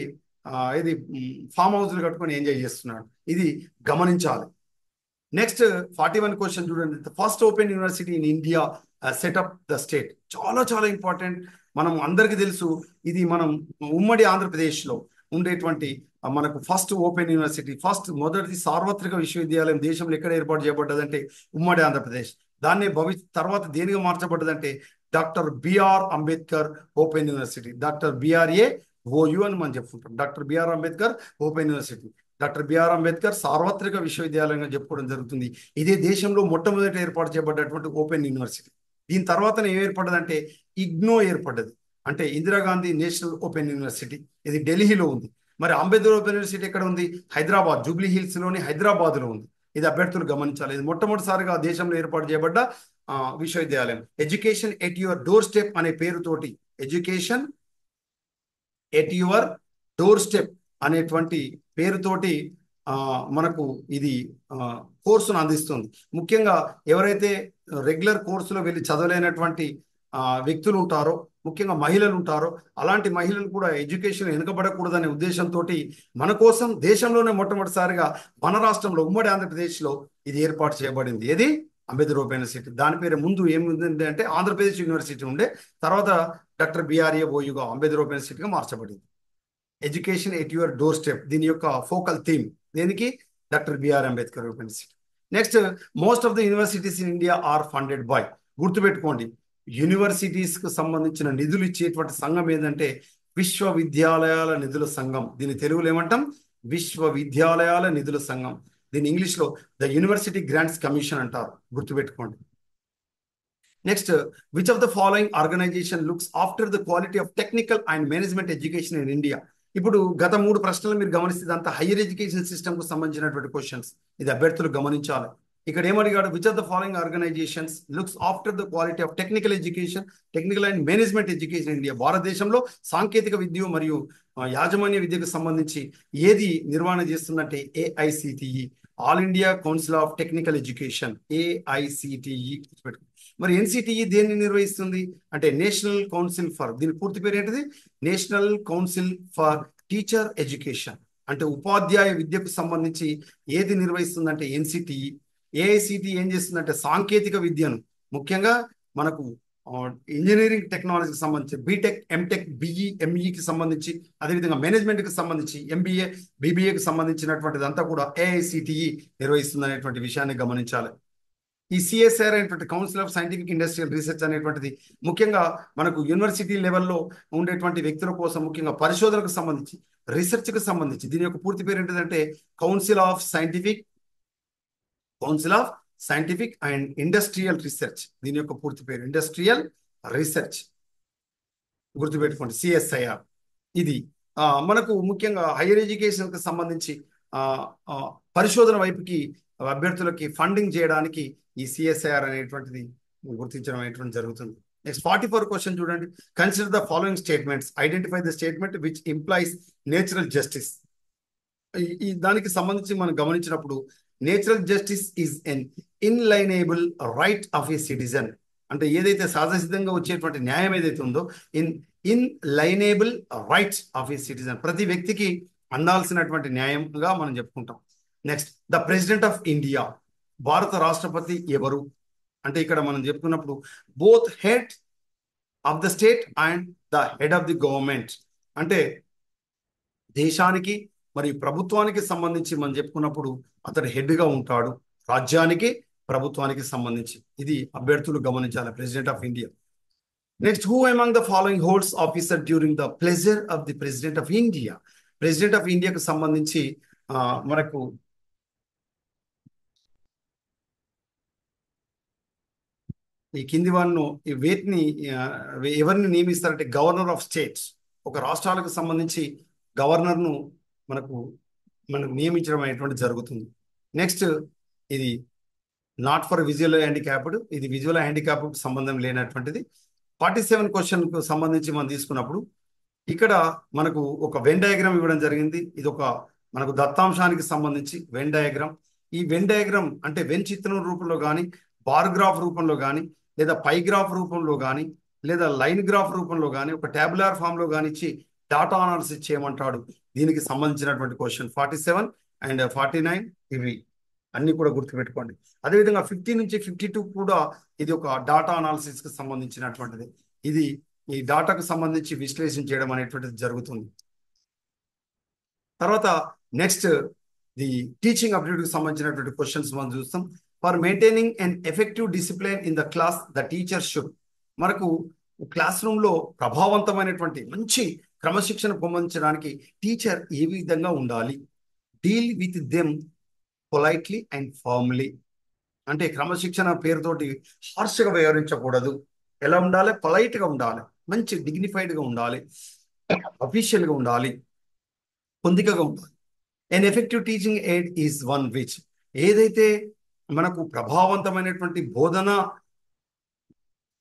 ఇది ఫామ్ హౌస్లు కట్టుకొని ఎంజాయ్ చేస్తున్నాడు. ఇది గమనించాలి. నెక్స్ట్ 41 క్వశ్చన్ చూడండి. The first open university in India setup the state. చాలా చాలా ఇంపార్టెంట్. మనం అందరికీ తెలుసు, ఇది మనం ఉమ్మడి ఆంధ్రప్రదేశ్లో ఉండేటువంటి మనకు ఫస్ట్ ఓపెన్ యూనివర్సిటీ, మొదటి సార్వత్రిక విశ్వవిద్యాలయం దేశంలో ఎక్కడ ఏర్పాటు చేయబడ్డదంటే ఉమ్మడి ఆంధ్రప్రదేశ్. దాన్ని తర్వాత దేనిగా మార్చబడ్డదంటే doctor BR Ambedkar open university. Doctor BRA OU అని మనం చెప్పుకుంటాం. Doctor BR Ambedkar open university. Doctor BR Ambedkar సార్వత్రిక విశ్వవిద్యాలయంగా చెప్పుకోవడం జరుగుతుంది. ఇదే దేశంలో మొట్టమొదటి ఏర్పాటు చేయబడ్డటువంటి ఓపెన్ యూనివర్సిటీ. దీని తర్వాతనే ఏం ఏర్పడ్డదంటే ఇగ్నో ఏర్పడ్డది, అంటే ఇందిరాగాంధీ నేషనల్ ఓపెన్ యూనివర్సిటీ. ఇది ఢిల్లీలో ఉంది. మరి అంబేద్కర్ ఓపెన్ యూనివర్సిటీ ఎక్కడ ఉంది? హైదరాబాద్, జూబ్లీ హిల్స్ లోని హైదరాబాద్లో ఉంది. ఇది అభ్యర్థులు గమనించాలి. ఇది మొట్టమొదటిసారిగా దేశంలో ఏర్పాటు చేయబడ్డ విశ్వవిద్యాలయం. Education at your door step అనే పేరుతోటి, education at your door step అనేటువంటి పేరుతోటి మనకు ఇది కోర్సును అందిస్తుంది. ముఖ్యంగా ఎవరైతే రెగ్యులర్ కోర్సులో వెళ్ళి చదవలేనటువంటి వ్యక్తులు ఉంటారో, ముఖ్యంగా మహిళలు ఉంటారో, అలాంటి మహిళలు కూడా ఎడ్యుకేషన్ వెనుకబడకూడదనే ఉద్దేశంతో మన కోసం దేశంలోనే మొట్టమొదటిసారిగా మన రాష్ట్రంలో ఉమ్మడి ఆంధ్రప్రదేశ్లో ఇది ఏర్పాటు చేయబడింది. ఏది? Ambedkar open university. దాని పేరు ముందు ఏముంది అంటే ఆంధ్రప్రదేశ్ యూనివర్సిటీ ఉండే, తర్వాత డాక్టర్ బిఆర్ఏ ఓయుగా అంబేద్కర్ ఓపెన్ యూనివర్సిటీగా మార్చబడింది. Education at your doorstep దీని యొక్క ఫోకల్ థీమ్. దేనికి? Doctor BR Ambedkar open university. Next, most of the universities in India are funded by. గుర్తుపెట్టుకోండి, యూనివర్సిటీస్కు సంబంధించిన నిధులు ఇచ్చేటువంటి సంఘం ఏంటంటే విశ్వవిద్యాలయాల నిధుల సంఘం. దీని తెలుగులో ఏమంటాం? విశ్వవిద్యాలయాల నిధుల సంఘం. దీని ఇంగ్లీష్లో ద యూనివర్సిటీ గ్రాంట్స్ కమిషన్ అంటారు. గుర్తుపెట్టుకోండి. Next, which of the following organization looks after the quality of technical and management education in India? ఇప్పుడు గత 3 ప్రశ్నలు మీరు గమనిస్తే ఇదంతా హైయర్ ఎడ్యుకేషన్ సిస్టమ్కు సంబంధించినటువంటి క్వశ్చన్స్. ఇది అభ్యర్థులు గమనించాలి. ఇక్కడ ఏమడిగాడు? Which of the following organisations looks after the quality of technical and management education India? భారతదేశంలో సాంకేతిక విద్య మరియు యాజమాన్య విద్యకు సంబంధించి ఏది నిర్వహణ చేస్తుందంటే AICTE, all India council of technical education, AICTE. మరి ఎన్సిటిఈ దేన్ని నిర్వహిస్తుంది అంటే నేషనల్ కౌన్సిల్ ఫర్, దీని పూర్తి పేరు ఏంటిది? National council for teacher education. అంటే ఉపాధ్యాయ విద్యకు సంబంధించి ఏది నిర్వహిస్తుందంటే ఎన్సిటిఈ. ఏఐసిటి ఏం చేస్తుందంటే సాంకేతిక విద్యను, ముఖ్యంగా మనకు ఇంజనీరింగ్ టెక్నాలజీకి సంబంధించి బీటెక్, ఎంటెక్, బిఈ, ఎంఈకి సంబంధించి, అదేవిధంగా మేనేజ్మెంట్కి సంబంధించి ఎంబీఏ, బీబీఏకి సంబంధించినటువంటిది అంతా కూడా ఏఐసిటిఈ నిర్వహిస్తుంది అనేటువంటి విషయాన్ని గమనించాలి. ఈ సిఎస్ఆర్ అనేటువంటి council of scientific industrial research అనేటువంటిది ముఖ్యంగా మనకు యూనివర్సిటీ లెవెల్లో ఉండేటువంటి వ్యక్తుల కోసం, ముఖ్యంగా పరిశోధనకు సంబంధించి, రీసెర్చ్కి సంబంధించి, దీని యొక్క పూర్తి పేరు ఏంటిదంటే council of scientific and industrial research. దీని యొక్క పూర్తి పేరు ఇండస్ట్రియల్ రీసెర్చ్. గుర్తుపెట్టుకోండి, సిఎస్ఐఆర్. ఇది మనకు ముఖ్యంగా హైయర్ ఎడ్యుకేషన్కి సంబంధించి పరిశోధన వైపుకి అభ్యర్థులకి ఫండింగ్ చేయడానికి ఈ సిఎస్ఐఆర్ అనేటువంటిది గుర్తించడం అనేటువంటి జరుగుతుంది. నెక్స్ట్ 44 క్వశ్చన్ చూడండి. Consider the following statements, identify the statement which implies natural justice. ఈ దానికి సంబంధించి మనం గమనించినప్పుడు natural justice is an inalienable right of a citizen. అంటే ఏదైతే సహజసిద్ధంగా వచ్చేటువంటి న్యాయం ఏదైతే ఉందో, inalienable rights of a citizen, ప్రతి వ్యక్తికి అందాల్సినటువంటి న్యాయంగా మనం చెప్పుకుంటాం. Next, the president of India, భారత రాష్ట్రపతి ఎవరు అంటే ఇక్కడ మనం చెప్పుకున్నప్పుడు both head of the state and the head of the government, అంటే దేశానికి మరియు ప్రభుత్వానికి సంబంధించి మనం చెప్పుకున్నప్పుడు అతడు హెడ్గా ఉంటాడు, రాజ్యానికి, ప్రభుత్వానికి సంబంధించి. ఇది అభ్యర్థులు గమనించాలి, president of India. Next, who among the following holds officer during the pleasure of the president of India? President of ఇండియాకు సంబంధించి మనకు ఈ కింది వారిను వేటిని ఎవరిని నియమిస్తారంటే గవర్నర్ ఆఫ్ స్టేట్స్. ఒక రాష్ట్రాలకు సంబంధించి గవర్నర్ను మనకు నియమించడం అనేటువంటి జరుగుతుంది. నెక్స్ట్, ఇది నాట్ ఫర్ విజువల్ హ్యాండిక్యాప్డ్, ఇది విజువల్ హ్యాండిక్యాప్డ్ సంబంధం లేనటువంటిది. 47 క్వశ్చన్కు సంబంధించి మనం తీసుకున్నప్పుడు ఇక్కడ మనకు ఒక వెన్ డయాగ్రామ్ ఇవ్వడం జరిగింది. ఇది ఒక మనకు దత్తాంశానికి సంబంధించి వెన్ డయాగ్రామ్. ఈ వెన్ డయాగ్రామ్ అంటే వెన్ చిత్రం రూపంలో కానీ, బార్ గ్రాఫ్ రూపంలో కానీ, లేదా పై గ్రాఫ్ రూపంలో కానీ, లేదా లైన్ గ్రాఫ్ రూపంలో కానీ, ఒక ట్యాబులార్ ఫామ్ లో కానీ ఇచ్చి డాటా అనాలిసిస్ చేయమంటాడు. దీనికి సంబంధించినటువంటి క్వశ్చన్ 47 అండ్ 49 ఇవి అన్ని కూడా గుర్తుపెట్టుకోండి. అదేవిధంగా 50 నుంచి 52 కూడా ఇది ఒక డాటా అనాలిసిస్ కి సంబంధించినటువంటిది. ఇది ఈ డాటాకు సంబంధించి విశ్లేషణ చేయడం అనేటువంటిది జరుగుతుంది. తర్వాత నెక్స్ట్ ది టీచింగ్ అప్టిట్యూడ్కి సంబంధించినటువంటి క్వశ్చన్స్ మనం చూస్తాం. For maintaining and effective discipline in the class the teacher should. మనకు క్లాస్ రూమ్లో ప్రభావవంతమైనటువంటి మంచి క్రమశిక్షణ పొందించడానికి టీచర్ ఏ విధంగా ఉండాలి? Deal with them politely and firmly. అంటే క్రమశిక్షణ పేరుతోటి హార్ష్గా వ్యవహరించకూడదు. ఎలా ఉండాలి? పొలైట్గా ఉండాలి, మంచి డిగ్నిఫైడ్గా ఉండాలి, అఫీషియల్గా ఉండాలి, పొందికగా ఉండాలి. An effective teaching aid is one which. ఏదైతే మనకు ప్రభావవంతమైనటువంటి బోధన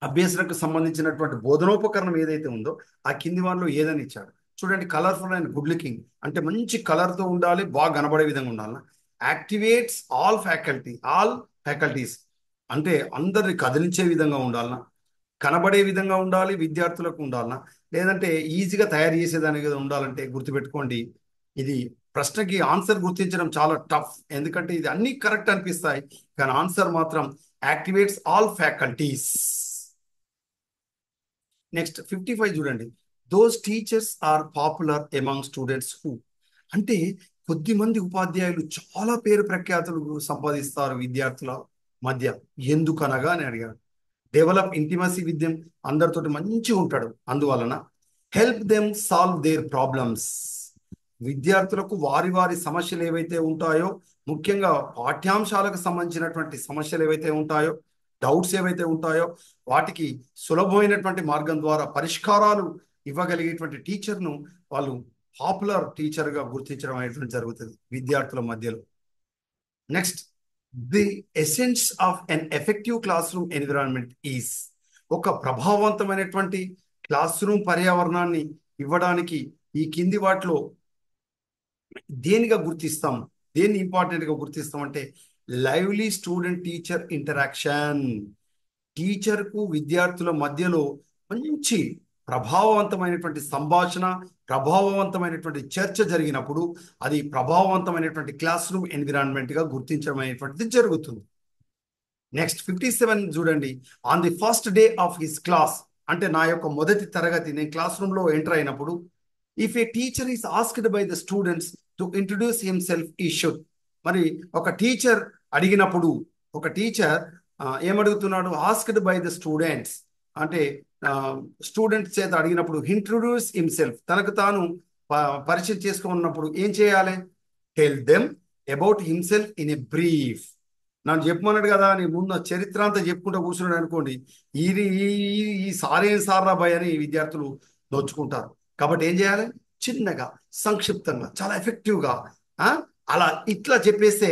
అభ్యసనకు సంబంధించినటువంటి బోధనోపకరణం ఏదైతే ఉందో ఆ కింది వాళ్ళు ఏదని ఇచ్చాడు చూడండి. కలర్ఫుల్ అండ్ గుడ్ లుకింగ్ అంటే మంచి కలర్తో ఉండాలి, బాగా కనబడే విధంగా ఉండాలి. యాక్టివేట్స్ ఆల్ ఫ్యాకల్టీస్ అంటే అందరిని కదిలించే విధంగా ఉండాలన్నా, కనబడే విధంగా ఉండాలి, విద్యార్థులకు ఉండాలన్నా, లేదంటే ఈజీగా తయారు చేసేదానికి ఉండాలంటే గుర్తుపెట్టుకోండి. ఇది ప్రశ్నకి ఆన్సర్ గుర్తించడం చాలా టఫ్, ఎందుకంటే ఇది అన్ని కరెక్ట్ అనిపిస్తాయి కానీ ఆన్సర్ మాత్రం యాక్టివేట్స్ ఆల్ ఫ్యాకల్టీస్. నెక్స్ట్ 55 చూడండి. Those teachers are popular among students who. అంటే కొద్ది మంది ఉపాధ్యాయులు చాలా పేరు ప్రఖ్యాతులు సంపాదిస్తారు విద్యార్థుల మధ్య. ఎందుకనగా అని అడిగాడు. డెవలప్ ఇంటిమసీ విత్ దెమ్, అందరితోటి మంచిగా ఉంటాడు. అందువలన help them solve their problems. విద్యార్థులకు వారి వారి సమస్యలు ఏవైతే ఉంటాయో, ముఖ్యంగా పాఠ్యాంశాలకు సంబంధించినటువంటి సమస్యలు ఏవైతే ఉంటాయో, డౌట్స్ ఏవైతే ఉంటాయో వాటికి సులభమైనటువంటి మార్గం ద్వారా పరిష్కారాలు ఇవ్వగలిగేటువంటి టీచర్ను వాళ్ళు పాపులర్ టీచర్గా గుర్తించడం అనేటువంటి జరుగుతుంది విద్యార్థుల మధ్యలో. Next the essence of an effective classroom environment is. ఒక ప్రభావవంతమైనటువంటి క్లాస్ రూమ్ పర్యావరణాన్ని ఇవ్వడానికి ఈ కింది వాటిలో దేనిగా గుర్తిస్తాం, దేన్ని ఇంపార్టెంట్గా గుర్తిస్తాం అంటే లైవ్లీ స్టూడెంట్ టీచర్ ఇంటరాక్షన్. టీచర్కు విద్యార్థుల మధ్యలో మంచి ప్రభావవంతమైనటువంటి సంభాషణ, ప్రభావవంతమైనటువంటి చర్చ జరిగినప్పుడు అది ప్రభావవంతమైనటువంటి క్లాస్ రూమ్ ఎన్విరాన్మెంట్గా గుర్తించడం అనేటువంటిది జరుగుతుంది. నెక్స్ట్ 57 చూడండి. On the first day of his class అంటే నా యొక్క మొదటి తరగతి నేను క్లాస్ రూమ్లో ఎంటర్ అయినప్పుడు, if a teacher is asked by the students to introduce himself he should. మరి ఒక టీచర్ అడిగినప్పుడు, ఒక టీచర్ ఏమడుగుతున్నాడు? ఆస్క్డ్ బై ద స్టూడెంట్స్ అంటే స్టూడెంట్స్ చేత అడిగినప్పుడు ఇంట్రడ్యూస్ హిమ్సెల్ఫ్, తనకు తాను పరిచయం చేసుకున్నప్పుడు ఏం చేయాలి? Tell them about himself in a brief. నన్ను చెప్పమన్నాడు కదా నీ ముందు చరిత్ర అంతా చెప్పుకుంటూ కూర్చున్నాడు అనుకోండి, ఇది ఈ సారేం సార్రా భయ్ అని విద్యార్థులు నొచ్చుకుంటారు. కాబట్టి ఏం చేయాలి? చిన్నగా, సంక్షిప్తంగా, చాలా ఎఫెక్టివ్గా అలా ఇట్లా చెప్పేస్తే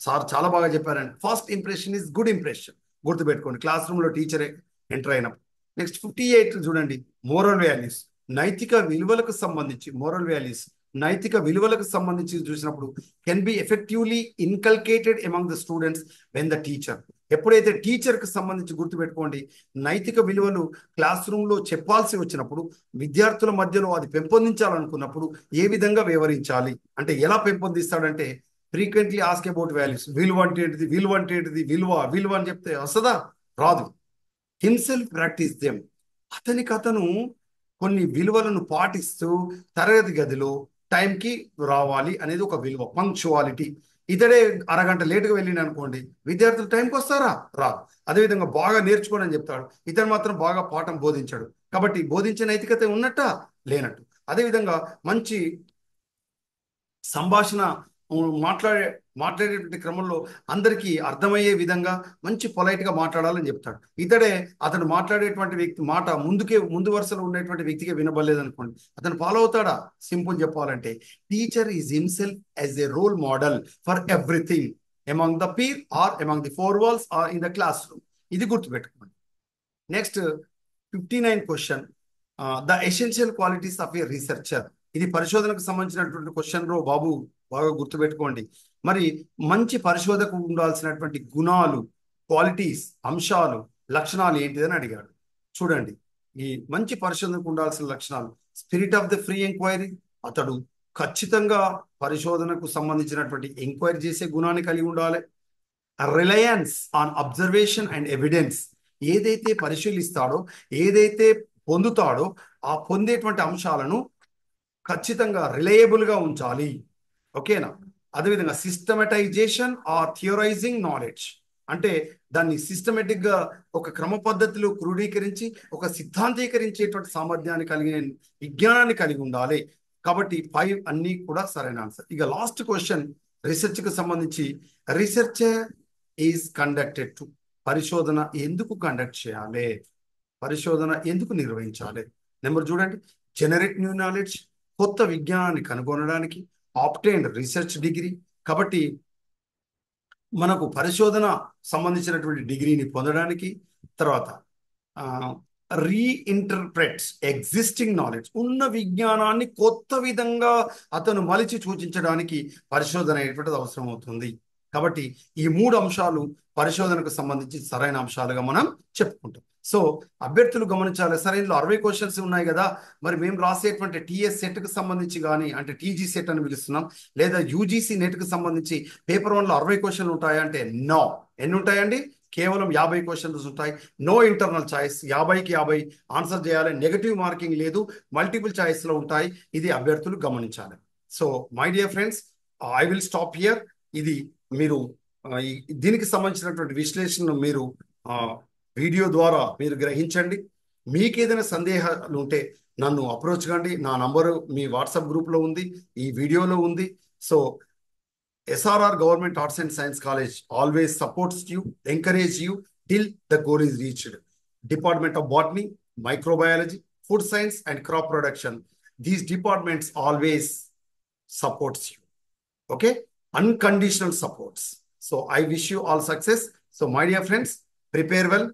సార్ చాలా బాగా చెప్పారండి. First impression is good impression. గుర్తుపెట్టుకోండి క్లాస్ రూమ్లో టీచరే ఎంటర్ అయినప్పుడు. నెక్స్ట్ 58 చూడండి. మోరల్ వాల్యూస్, నైతిక విలువలకు సంబంధించి నైతిక విలువలకు సంబంధించి చూసినప్పుడు can be effectively inculcated among the students when the teacher. ఎప్పుడైతే టీచర్కి సంబంధించి గుర్తుపెట్టుకోండి నైతిక విలువలు క్లాస్ రూమ్లో చెప్పాల్సి వచ్చినప్పుడు, విద్యార్థుల మధ్యలో అది పెంపొందించాలనుకున్నప్పుడు ఏ విధంగా వివరించాలి అంటే ఎలా పెంపొందిస్తాడంటే ఫ్రీక్వెంట్లీ ఆస్క్ అబౌట్ వాల్యూస్. విలువ అంటే ఏంటిది, విలువ అని చెప్తే వస్తుందా? రాదు. Himself practice them. అతను కొన్ని విలువలను పాటిస్తూ తరగతి గదిలో టైంకి రావాలి అనేది ఒక విలువ, పంక్చువాలిటీ. ఇతడే అరగంట లేటుగా వెళ్ళిన అనుకోండి, విద్యార్థులు టైంకి వస్తారా? రాదు. అదేవిధంగా బాగా నేర్చుకోండి అని చెప్తాడు, ఇతను మాత్రం బాగా పాఠం బోధించాడు. కాబట్టి బోధించే నైతికత ఉన్నట్ట లేనట్టు. అదేవిధంగా మంచి సంభాషణ మాట్లాడేటువంటి క్రమంలో అందరికీ అర్థమయ్యే విధంగా మంచి పొలైట్గా మాట్లాడాలని చెప్తాడు. అతను మాట్లాడేటువంటి వ్యక్తి మాట ముందు వరుసలో ఉండేటువంటి వ్యక్తికి వినబడలేదనుకోండి, అతను ఫాలో అవుతాడా? సింపుల్ చెప్పాలంటే teacher is himself as a role model for everything among the peer or among the four walls or in the classroom. ఇది గుర్తుపెట్టుకోండి. Next 59 question, the essential qualities of a researcher. ఇది పరిశోధనకు సంబంధించినటువంటి question రో బాబు, బాగా గుర్తుపెట్టుకోండి. మరి మంచి పరిశోధకు ఉండాల్సినటువంటి గుణాలు, క్వాలిటీస్, అంశాలు, లక్షణాలు ఏంటిదని అడిగాడు. చూడండి, ఈ మంచి పరిశోధనకు ఉండాల్సిన లక్షణాలు: spirit of the free enquiry. అతడు ఖచ్చితంగా పరిశోధనకు సంబంధించినటువంటి ఎంక్వైరీ చేసే గుణాన్ని కలిగి ఉండాలి. Reliance on observation and evidence. ఏదైతే పరిశీలిస్తాడో, ఏదైతే పొందుతాడో, ఆ పొందేటువంటి అంశాలను ఖచ్చితంగా రిలయబుల్గా ఉంచాలి. ఓకేనా? అదేవిధంగా సిస్టమటైజేషన్ ఆర్ థియరైజింగ్ నాలెడ్జ్. అంటే దాన్ని సిస్టమేటిక్గా ఒక క్రమ పద్ధతిలో క్రోడీకరించి ఒక సిద్ధాంతీకరించేటువంటి సామర్థ్యాన్ని కలిగిన విజ్ఞానాన్ని కలిగి ఉండాలి. కాబట్టి 5 అన్నీ కూడా సరైన ఆన్సర్. ఇక లాస్ట్ క్వశ్చన్ రీసెర్చ్కి సంబంధించి, రీసెర్చ్ ఈజ్ కండక్టెడ్ టు. పరిశోధన ఎందుకు కండక్ట్ చేయాలి, పరిశోధన ఎందుకు నిర్వహించాలి? నెంబర్ చూడండి, జనరేట్ న్యూ నాలెడ్జ్, కొత్త విజ్ఞానాన్ని కనుగొనడానికి. Obtain research degree. కాబట్టి మనకు పరిశోధన సంబంధించినటువంటి డిగ్రీని పొందడానికి. తర్వాత రీఇంటర్ప్రెట్స్ ఎగ్జిస్టింగ్ నాలెడ్జ్. ఉన్న విజ్ఞానాన్ని కొత్త విధంగా అతను మలిచి సూచించడానికి పరిశోధన అనేటువంటిది అవసరం అవుతుంది. కాబట్టి ఈ 3 అంశాలు పరిశోధనకు సంబంధించి సరైన అంశాలుగా మనం చెప్పుకుంటాం. సో అభ్యర్థులు గమనించాలి, సరైనలో 60 క్వశ్చన్స్ ఉన్నాయి కదా, మరి మేము రాసేటువంటి టీఎస్ సెట్కి సంబంధించి కానీ, అంటే టీజీ సెట్ అని పిలుస్తున్నాం, లేదా యూజీసీ నెట్కి సంబంధించి పేపర్ 1లో 60 క్వశ్చన్లు ఉంటాయంటే నో. ఎన్ని ఉంటాయండి? కేవలం 50 క్వశ్చన్స్ ఉంటాయి. నో ఇంటర్నల్ చాయిస్, 50కి 50 ఆన్సర్ చేయాలి. నెగటివ్ మార్కింగ్ లేదు, మల్టిపుల్ చాయిస్లో ఉంటాయి. ఇది అభ్యర్థులు గమనించాలి. So my dear friends, I will stop here. ఇది మీరు దీనికి సంబంధించినటువంటి విశ్లేషణను మీరు వీడియో ద్వారా మీరు గ్రహించండి. మీకు ఏదైనా సందేహాలు ఉంటే నన్ను అప్రోచ్ కండి. నా నంబరు మీ వాట్సాప్ గ్రూప్లో ఉంది, ఈ వీడియోలో ఉంది. So SRR Government Arts and Science College always supports you, encourage you till the goal is reached. Department of Botany, Microbiology, Food Science and Crop Production. These departments always supports you. Okay? Unconditional supports. So I wish you all success. So my dear friends, prepare well.